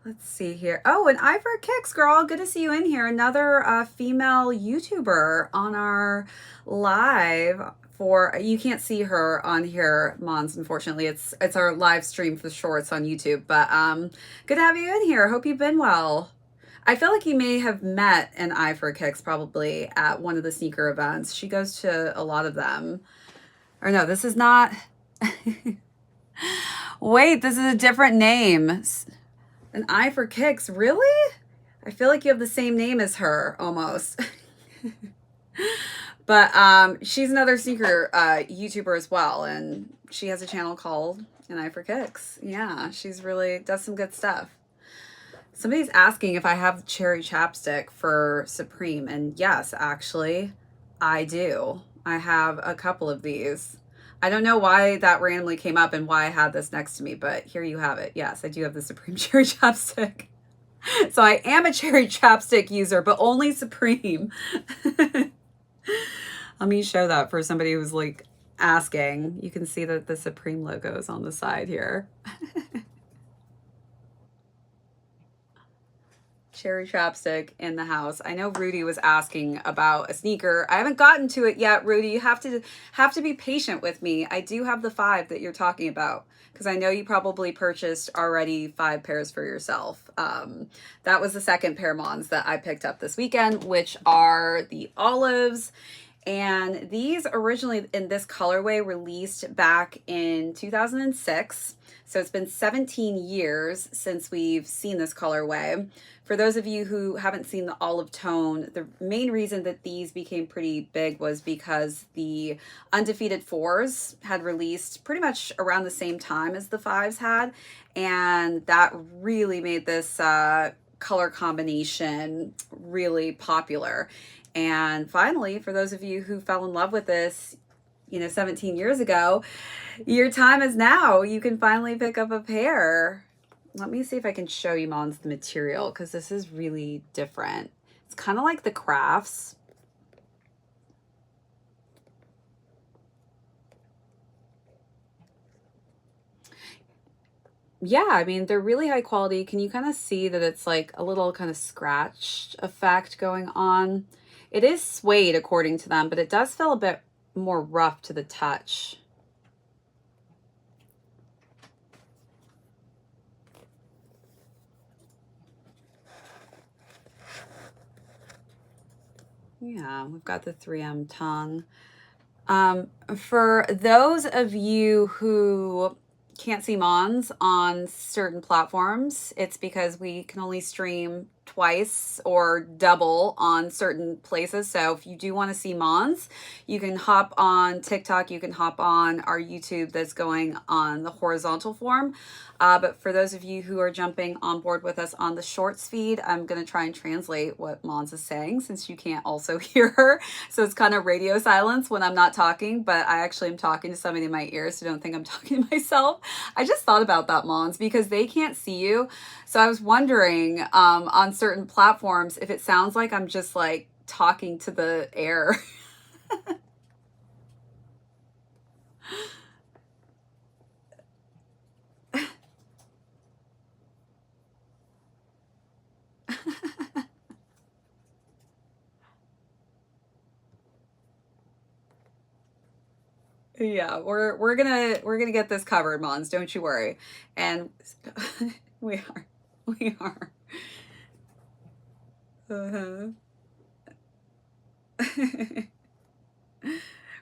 Let's see here. Oh, and Ivor Kicks, girl. Good to see you in here. Another female YouTuber on our live for you can't see her on here, Mons, unfortunately. It's our live stream for the shorts on YouTube. But good to have you in here. Hope you've been well. I feel like you may have met an Ivor Kicks probably at one of the sneaker events. She goes to a lot of them. Or no, this is not. Wait, this is a different name. An eye for kicks. Really? I feel like you have the same name as her almost. But she's another sneaker YouTuber as well, and she has a channel called An Eye for Kicks. Yeah, she's really does some good stuff. Somebody's asking if I have cherry chapstick for Supreme, and yes, actually, I do. I have a couple of these. I don't know why that randomly came up and why I had this next to me, but here you have it. Yes, I do have the Supreme cherry chapstick. So I am a cherry chapstick user, but only Supreme. Let me show that for somebody who's like asking. You can see that the Supreme logo is on the side here. Cherry chapstick in the house. I know Rudy was asking about a sneaker. I haven't gotten to it yet, Rudy. You have to be patient with me. I do have the 5 that you're talking about because I know you probably purchased already 5 pairs for yourself. That was the second pair Mons that I picked up this weekend, which are the olives. And these originally in this colorway released back in 2006. So it's been 17 years since we've seen this colorway. For those of you who haven't seen the olive tone, the main reason that these became pretty big was because the Undefeated 4s had released pretty much around the same time as the 5s had. And that really made this color combination really popular. And finally, for those of you who fell in love with this, 17 years ago, your time is now. You can finally pick up a pair. Let me see if I can show you, Mons, the material, because this is really different. It's kind of like the crafts. Yeah, I mean, they're really high quality. Can you kind of see that it's like a little kind of scratched effect going on? It is suede according to them, but it does feel a bit more rough to the touch. Yeah, we've got the 3M tongue. For those of you who can't see Mons on certain platforms, it's because we can only stream twice or double on certain places. So if you do want to see Mons, you can hop on TikTok, you can hop on our YouTube that's going on the horizontal form. But for those of you who are jumping on board with us on the shorts feed, I'm going to try and translate what Mons is saying since you can't also hear her. So it's kind of radio silence when I'm not talking, but I actually am talking to somebody in my ear, so don't think I'm talking to myself. I just thought about that, Mons, because they can't see you. So I was wondering on certain platforms if it sounds like I'm just like talking to the air. Yeah, we're gonna get this covered, Mons. Don't you worry. And we are, we are. Uh-huh.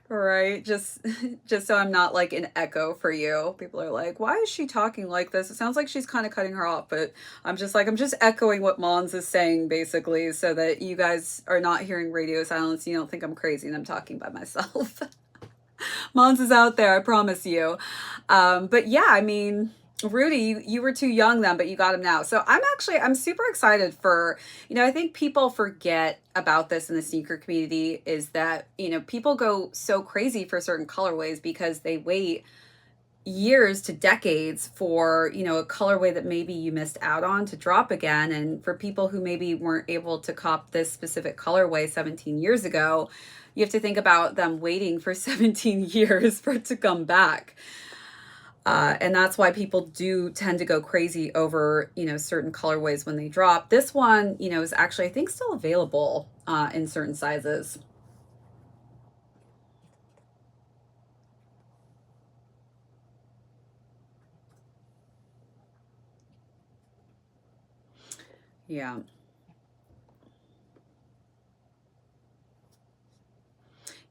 Right, just so I'm not like an echo for you. People are like, why is she talking like this? It sounds like she's kind of cutting her off, but I'm just like, I'm just echoing what Mons is saying basically so that you guys are not hearing radio silence. You don't think I'm crazy and I'm talking by myself. Mons is out there, I promise you. But yeah, I mean, Rudy, you were too young then, but you got him now. So I'm super excited for, I think people forget about this in the sneaker community is that, people go so crazy for certain colorways because they wait years to decades for, a colorway that maybe you missed out on to drop again. And for people who maybe weren't able to cop this specific colorway 17 years ago, you have to think about them waiting for 17 years for it to come back. And that's why people do tend to go crazy over, certain colorways when they drop. This one, is actually, I think, still available in certain sizes. Yeah.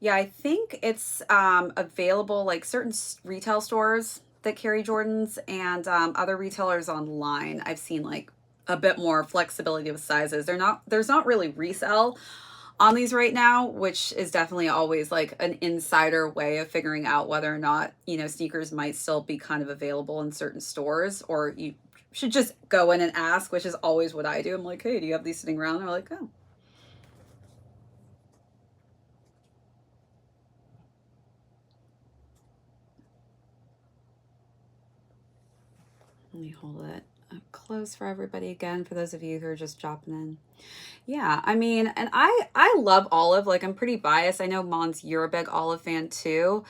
Yeah, I think it's available like certain retail stores that carry Jordans and other retailers online. I've seen like a bit more flexibility with sizes. There's not really resell on these right now, which is definitely always like an insider way of figuring out whether or not, sneakers might still be kind of available in certain stores, or you should just go in and ask, which is always what I do. I'm like, hey, do you have these sitting around? They're like, oh. Let me hold it up close for everybody again, for those of you who are just dropping in. Yeah, I mean, and I love olive. Like, I'm pretty biased. I know Mons, you're a big olive fan too.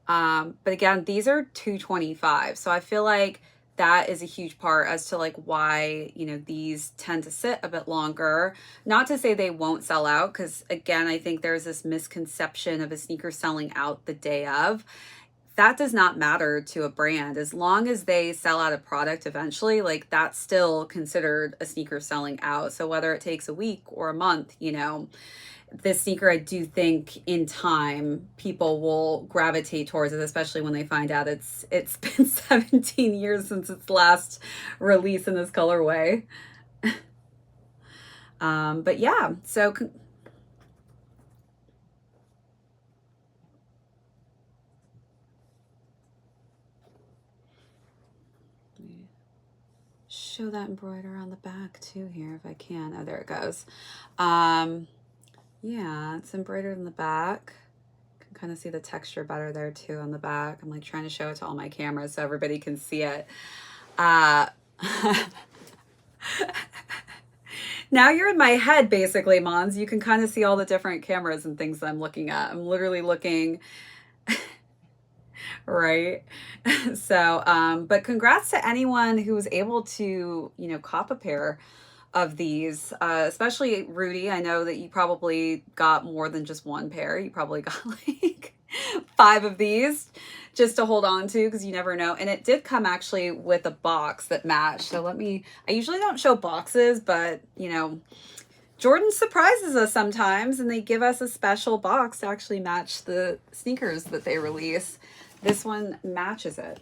But again, these are 225. So I feel like that is a huge part as to like why, these tend to sit a bit longer. Not to say they won't sell out, because again, I think there's this misconception of a sneaker selling out the day of. That does not matter to a brand as long as they sell out a product eventually. Like, that's still considered a sneaker selling out. So whether it takes a week or a month, this sneaker, I do think in time people will gravitate towards it, especially when they find out it's been 17 years since its last release in this colorway. But yeah, so show that embroider on the back too here if I can. Oh, there it goes. Yeah, it's embroidered in the back. You can kind of see the texture better there too on the back. I'm like trying to show it to all my cameras so everybody can see it. Uh, now you're in my head basically, Mons. You can kind of see all the different cameras and things that I'm looking at. I'm literally looking Right. So, but congrats to anyone who was able to, you know, cop a pair of these, especially Rudy. I know that you probably got more than just one pair. You probably got like five of these just to hold on to because you never know. And it did come actually with a box that matched. So I usually don't show boxes, but you know, Jordan surprises us sometimes and they give us a special box to actually match the sneakers that they release. This one matches it.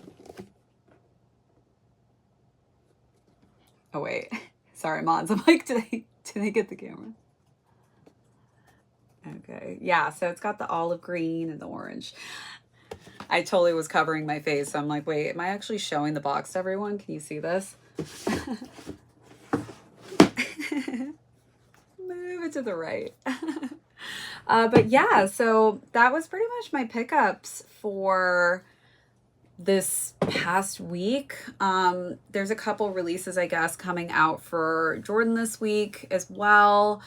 Oh wait. Sorry, Mons. I'm like, did they get the camera? Okay. Yeah, so it's got the olive green and the orange. I totally was covering my face, so I'm like, wait, am I actually showing the box to everyone? Can you see this? Move it to the right. But yeah, so that was pretty much my pickups for this past week. There's a couple releases, I guess, coming out for Jordan this week as well.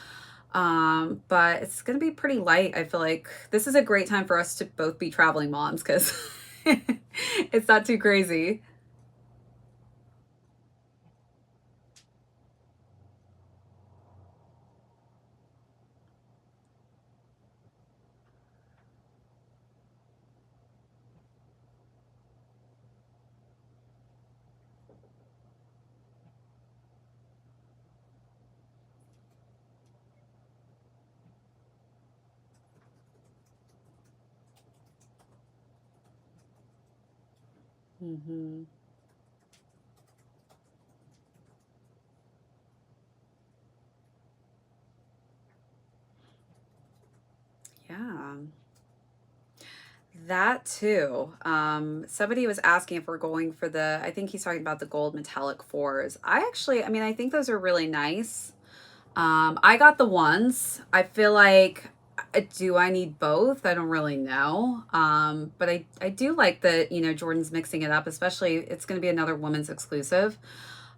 But it's going to be pretty light. I feel like this is a great time for us to both be traveling moms because it's not too crazy. Mm-hmm. Yeah. That too. Somebody was asking if we're going for I think he's talking about the gold metallic fours. I mean, I think those are really nice. I got the ones. I feel like, do I need both? I don't really know. But I do like that, you know, Jordan's mixing it up, especially it's going to be another women's exclusive.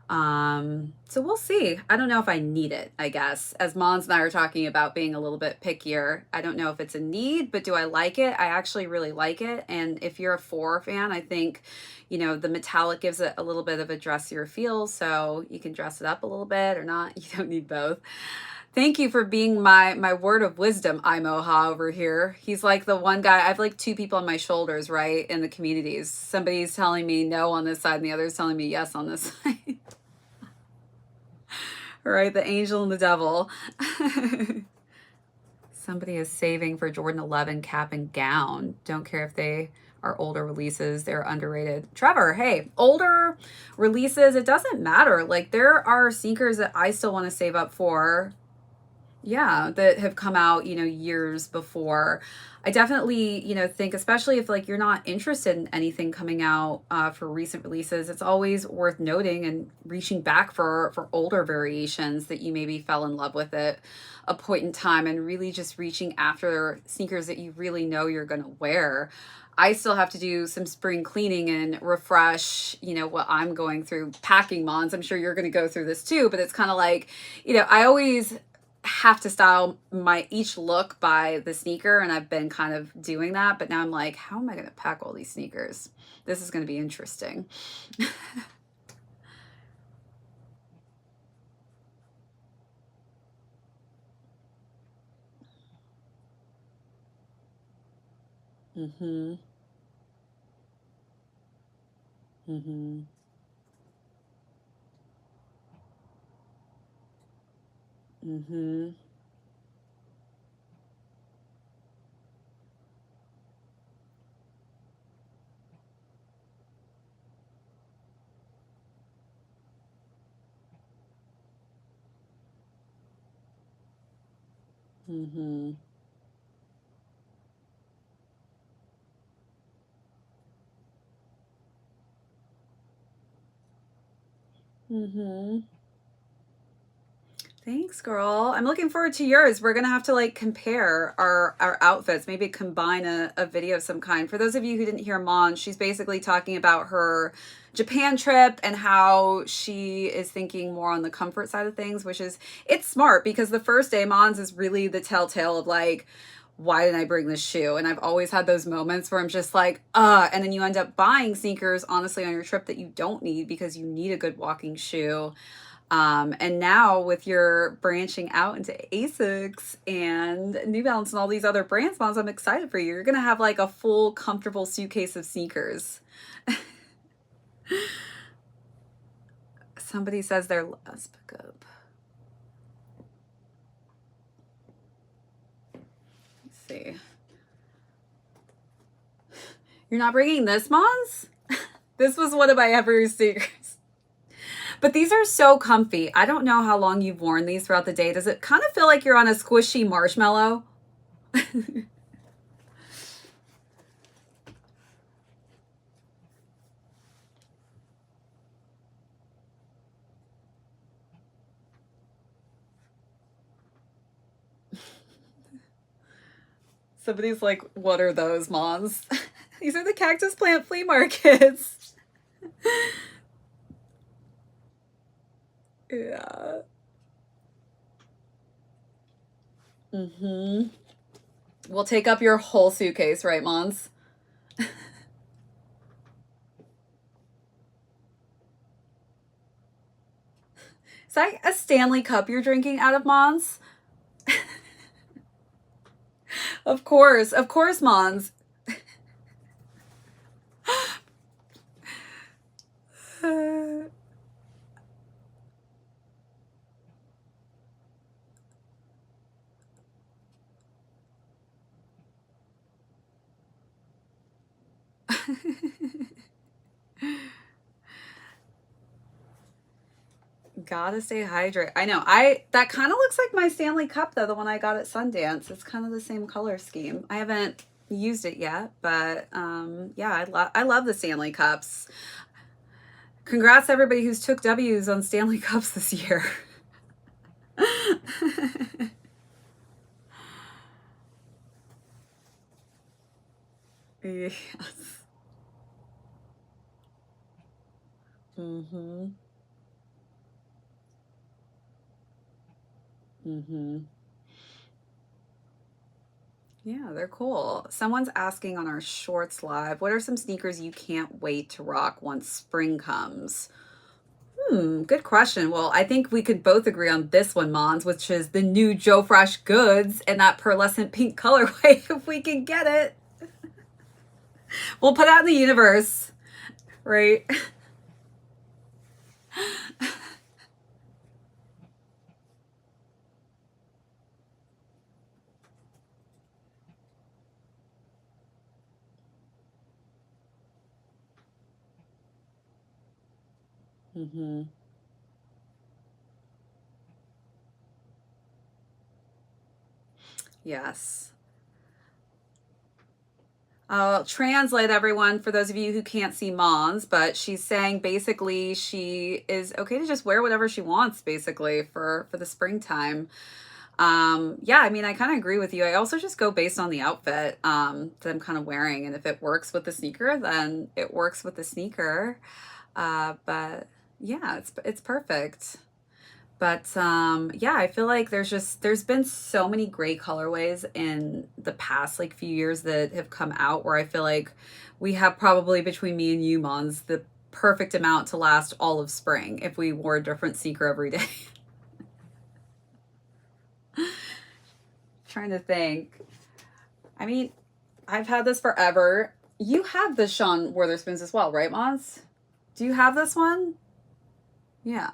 So we'll see. I don't know if I need it, I guess. As Mons and I are talking about being a little bit pickier, I don't know if it's a need, but do I like it? I actually really like it. And if you're a four fan, I think, you know, the metallic gives it a little bit of a dressier feel. So you can dress it up a little bit or not. You don't need both. Thank you for being my word of wisdom, Imoha over here. He's like the one guy, I have like two people on my shoulders, right, in the communities. Somebody's telling me no on this side and the other's telling me yes on this side. Right, the angel and the devil. Somebody is saving for Jordan 11 cap and gown. Don't care if they are older releases, they're underrated. Trevor, hey, older releases, it doesn't matter. Like there are sneakers that I still want to save up for. Yeah, that have come out, you know, years before. I definitely, you know, think, especially if like you're not interested in anything coming out for recent releases, it's always worth noting and reaching back for older variations that you maybe fell in love with at a point in time and really just reaching after sneakers that you really know you're going to wear. I still have to do some spring cleaning and refresh, you know, what I'm going through packing Mons. I'm sure you're going to go through this too, but it's kind of like, you know, I always have to style my each look by the sneaker, and I've been kind of doing that, but now I'm like, how am I going to pack all these sneakers? This is going to be interesting. Mm-hmm. Mm-hmm. Mm-hmm. Mm-hmm. Mm-hmm. Thanks, girl. I'm looking forward to yours. We're gonna have to like compare our outfits, maybe combine a video of some kind. For those of you who didn't hear Mon, she's basically talking about her Japan trip and how she is thinking more on the comfort side of things, which is it's smart because the first day Mon's is really the telltale of like why didn't I bring this shoe? And I've always had those moments where I'm just like, and then you end up buying sneakers, honestly, on your trip that you don't need because you need a good walking shoe. And now with your branching out into Asics and New Balance and all these other brands, Moms, I'm excited for you. You're going to have like a full, comfortable suitcase of sneakers. Somebody says they're, let's pick up. Let's see. You're not bringing this, Mons? This was one of my ever sneakers. But these are so comfy. I don't know how long you've worn these throughout the day. Does it kind of feel like you're on a squishy marshmallow? Somebody's like, what are those, Mons? These are the cactus plant flea markets. Yeah. Mm-hmm. We'll take up your whole suitcase, right, Mons? Is that a Stanley Cup you're drinking out of, Mons? Of course, Mons. Gotta stay hydrated. I know. That kind of looks like my Stanley Cup though, the one I got at Sundance. It's kind of the same color scheme. I haven't used it yet, but yeah, I love the Stanley Cups. Congrats to everybody who's took W's on Stanley Cups this year. Yes. Mm-hmm. Mm-hmm. Yeah, they're cool. Someone's asking on our shorts live, what are some sneakers you can't wait to rock once spring comes? Good question. Well, I think we could both agree on this one, Mons, which is the new Joe Fresh goods and that pearlescent pink colorway if we can get it. We'll put out in the universe, right? Mm-hmm. Yes. I'll translate everyone for those of you who can't see Mons, but she's saying basically she is okay to just wear whatever she wants basically for the springtime. Yeah, I mean, I kind of agree with you. I also just go based on the outfit that I'm kind of wearing, and if it works with the sneaker, then it works with the sneaker. But yeah, it's perfect. But yeah, I feel like there's been so many great colorways in the past like few years that have come out where I feel like we have probably between me and you, Mons, the perfect amount to last all of spring if we wore a different sneaker every day. Trying to think. I mean, I've had this forever. You have the Sean Witherspoons as well, right, Mons? Do you have this one? Yeah.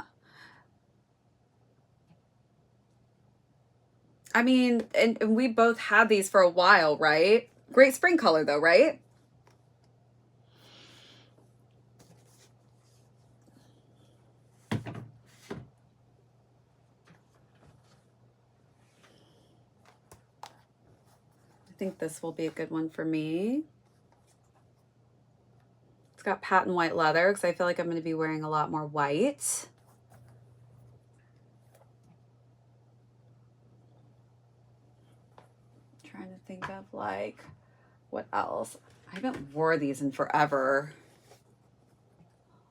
I mean, and we both had these for a while, right? Great spring color though, right? I think this will be a good one for me. It's got patent white leather because I feel like I'm going to be wearing a lot more white. Trying to think of like what else. I haven't wore these in forever.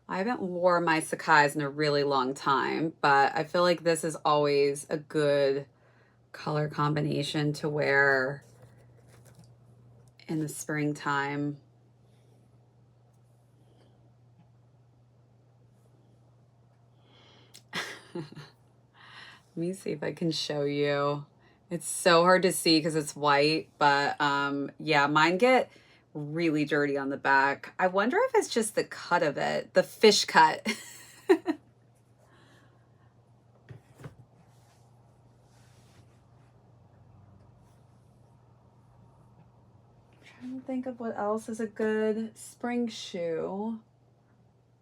I haven't wore my Sakai's in a really long time, but I feel like this is always a good color combination to wear in the springtime. Let me see if I can show you. It's so hard to see because it's white, but yeah, mine get really dirty on the back. I wonder if it's just the cut of it, the fish cut. Trying to think of what else is a good spring shoe.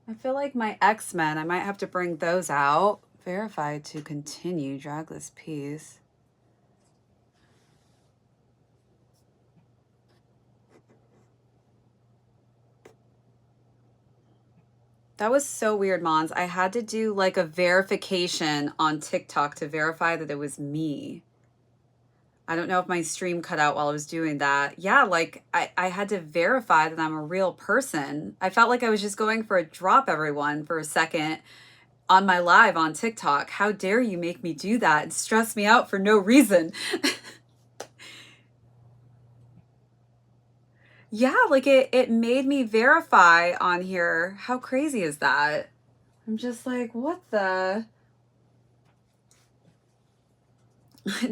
I feel like my X-Men, I might have to bring those out. Verified to continue, drag this piece. That was so weird, Mons. I had to do like a verification on TikTok to verify that it was me. I don't know if my stream cut out while I was doing that. Yeah, like I had to verify that I'm a real person. I felt like I was just going for a drop, everyone, for a second on my live on TikTok. How dare you make me do that and stress me out for no reason? Yeah, like it made me verify on here. How crazy is that? I'm just like, what the?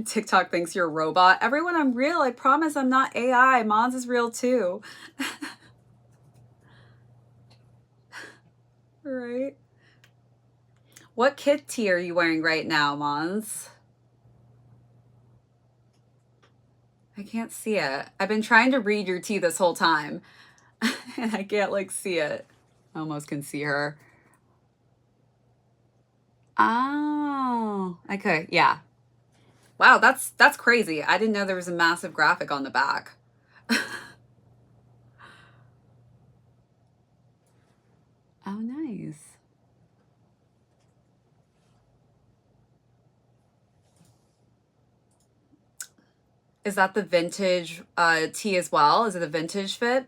TikTok thinks you're a robot. Everyone, I'm real. I promise I'm not AI. Mons is real too. Right? What kit tee are you wearing right now, Mons? I can't see it. I've been trying to read your tee this whole time. And I can't like see it. I almost can see her. Oh, okay. Yeah. Wow, that's crazy. I didn't know there was a massive graphic on the back. Oh, nice. Is that the vintage tee as well? Is it a vintage fit?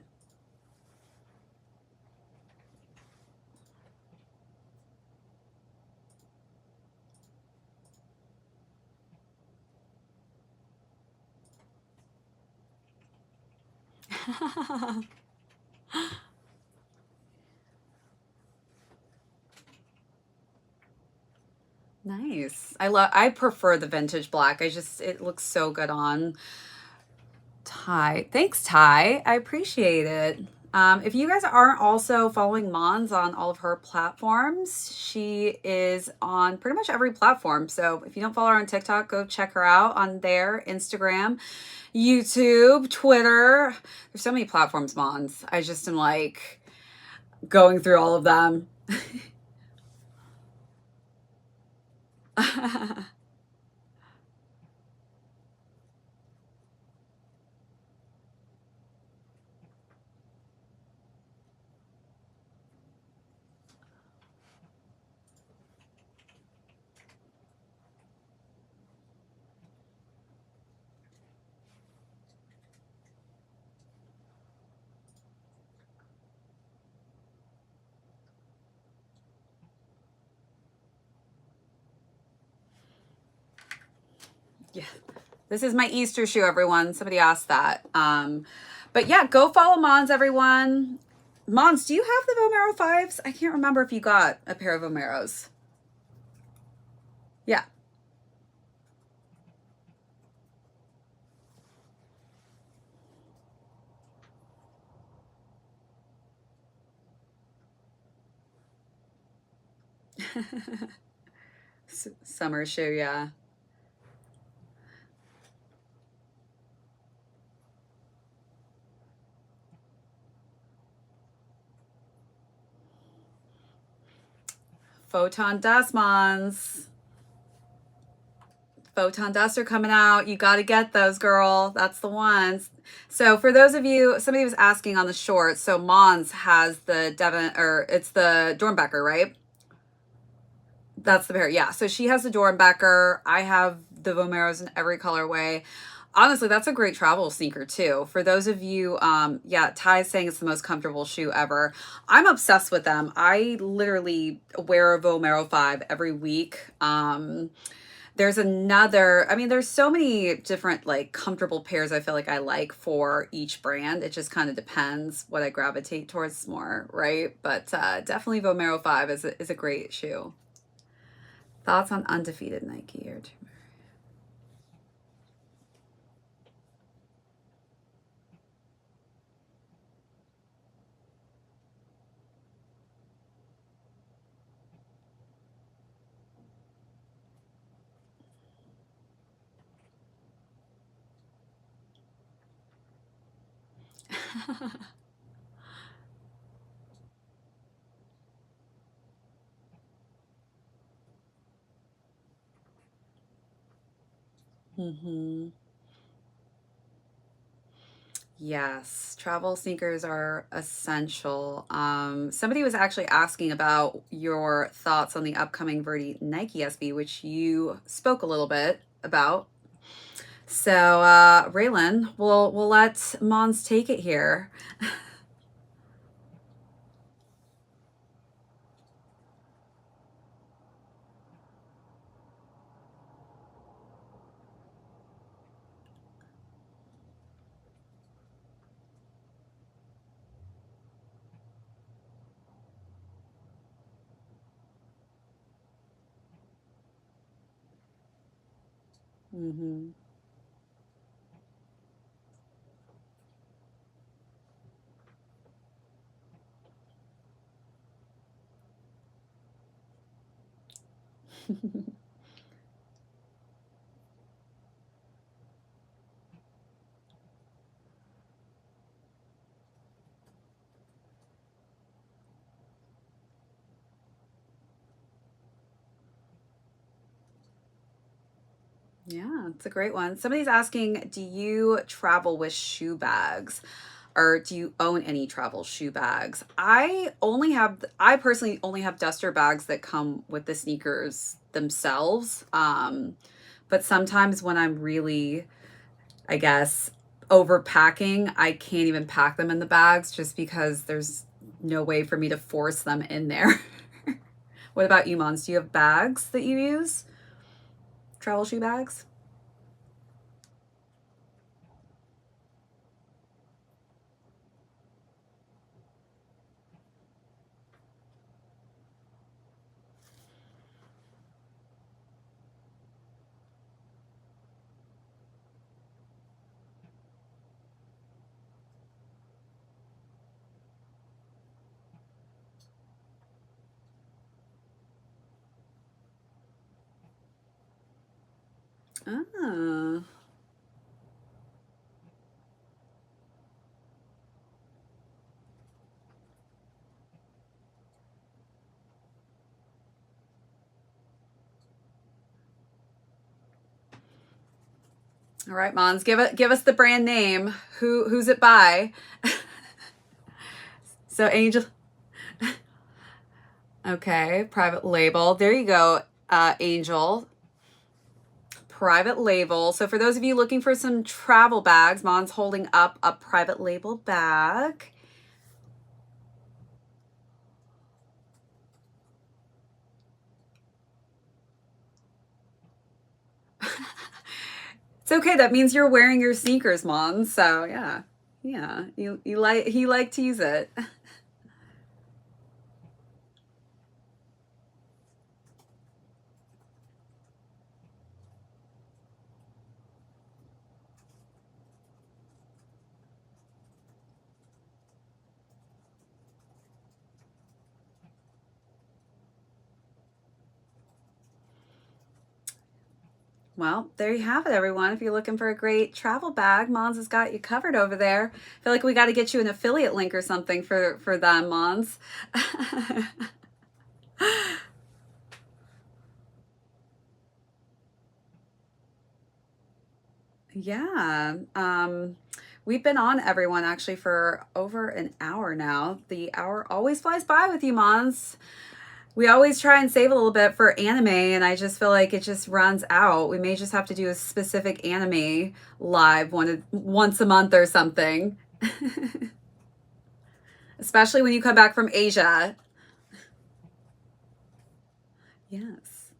Nice. I prefer the vintage black. It looks so good on Ty. Thanks, Ty. I appreciate it. If you guys aren't also following Mons on all of her platforms, she is on pretty much every platform. So if you don't follow her on TikTok, go check her out on there, Instagram, YouTube, Twitter. There's so many platforms, Mons. I just am like going through all of them. Yeah. This is my Easter shoe, everyone. Somebody asked that. But yeah, go follow Mons, everyone. Mons, do you have the Vomero 5s? I can't remember if you got a pair of Vomeros. Yeah. Summer shoe, yeah. Photon dust, Mons. Photon dust are coming out. You got to get those, girl. That's the ones. So for those of you, somebody was asking on the shorts. So Mons has the Devon, or it's the Dornbecker, right? That's the pair. Yeah. So she has the Dornbecker. I have the Vomeros in every colorway. Honestly, that's a great travel sneaker too. For those of you, yeah, Ty's saying it's the most comfortable shoe ever. I'm obsessed with them. I literally wear a Vomero 5 every week. there's another, I mean, there's so many different like comfortable pairs I feel like I like for each brand. It just kind of depends what I gravitate towards more, right? But definitely Vomero 5 is a great shoe. Thoughts on undefeated Nike or Mm-hmm. Yes, travel sneakers are essential. Somebody was actually asking about your thoughts on the upcoming Verdi Nike SB, which you spoke a little bit about. So, Raylan, we'll let Mons take it here. Hmm. Yeah, it's a great one. Somebody's asking, do you travel with shoe bags? Or do you own any travel shoe bags? I personally only have duster bags that come with the sneakers themselves. But sometimes when I'm really, I guess, overpacking, I can't even pack them in the bags just because there's no way for me to force them in there. What about you, Mons? Do you have bags that you use? Travel shoe bags? Ah. All right, Mons, give us the brand name. Who's it by? So Angel. Okay, private label. There you go, Angel. Private label. So for those of you looking for some travel bags, Mon's holding up a private label bag. It's okay. That means you're wearing your sneakers, Mon. So yeah, yeah. You like he liked to use it. Well, there you have it, everyone. If you're looking for a great travel bag, Mons has got you covered over there. I feel like we got to get you an affiliate link or something for them, Mons. Yeah. We've been on everyone actually for over an hour now. The hour always flies by with you, Mons. We always try and save a little bit for anime, and I just feel like it just runs out. We may just have to do a specific anime live once a month or something. Especially when you come back from Asia. Yes.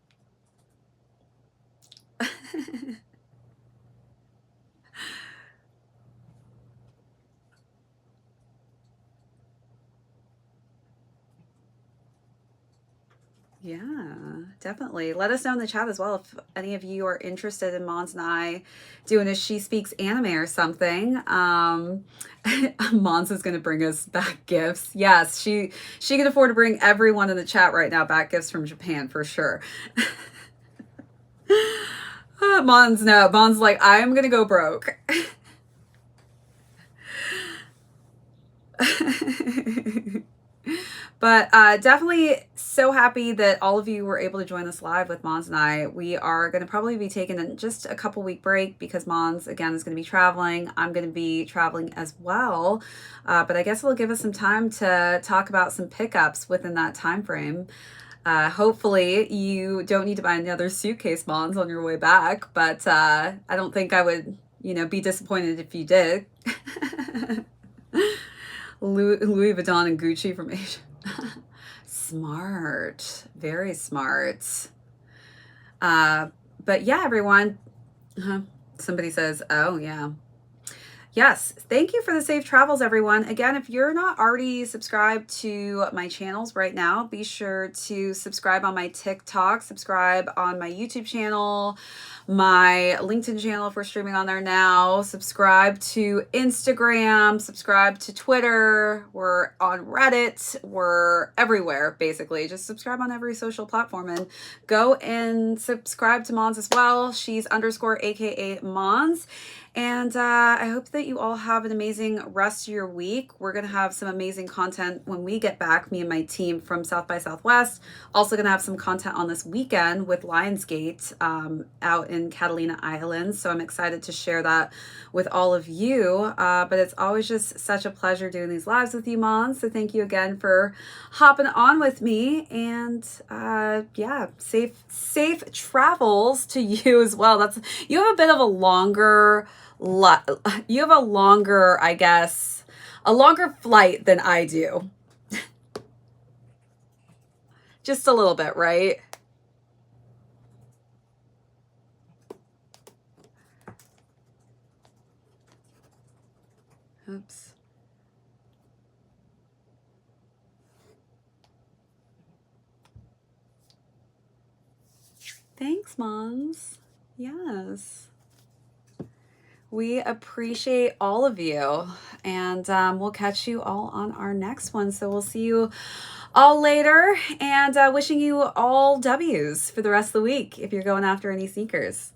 Yeah, definitely. Let us know in the chat as well if any of you are interested in Mons and I doing a She Speaks anime or something. Mons is going to bring us back gifts. Yes, she can afford to bring everyone in the chat right now back gifts from Japan for sure. Mons, no. Mons like, I'm going to go broke. But definitely so happy that all of you were able to join us live with Mons and I. We are going to probably be taking just a couple week break because Mons, again, is going to be traveling. I'm going to be traveling as well. But I guess it'll give us some time to talk about some pickups within that time frame. Hopefully you don't need to buy another suitcase, Mons, on your way back. But I don't think I would, be disappointed if you did. Louis Vuitton and Gucci from Asia. Smart. Very smart. But yeah, everyone. Somebody says, oh, yeah. Yes, thank you for the safe travels, everyone. Again, if you're not already subscribed to my channels right now, be sure to subscribe on my TikTok, subscribe on my YouTube channel, my LinkedIn channel if we're streaming on there now, subscribe to Instagram, subscribe to Twitter, we're on Reddit, we're everywhere, basically. Just subscribe on every social platform and go and subscribe to Mons as well. She's _ aka Mons. And I hope that you all have an amazing rest of your week. We're going to have some amazing content when we get back, me and my team from South by Southwest. Also going to have some content on this weekend with Lionsgate out in Catalina Islands. So I'm excited to share that with all of you. But it's always just such a pleasure doing these lives with you, Mons. So thank you again for hopping on with me. And yeah, safe travels to you as well. You have a bit of a longer... You have a longer, I guess, a longer flight than I do. Just a little bit, right? Oops. Thanks, Moms. Yes. We appreciate all of you, and we'll catch you all on our next one. So we'll see you all later, and wishing you all W's for the rest of the week if you're going after any sneakers.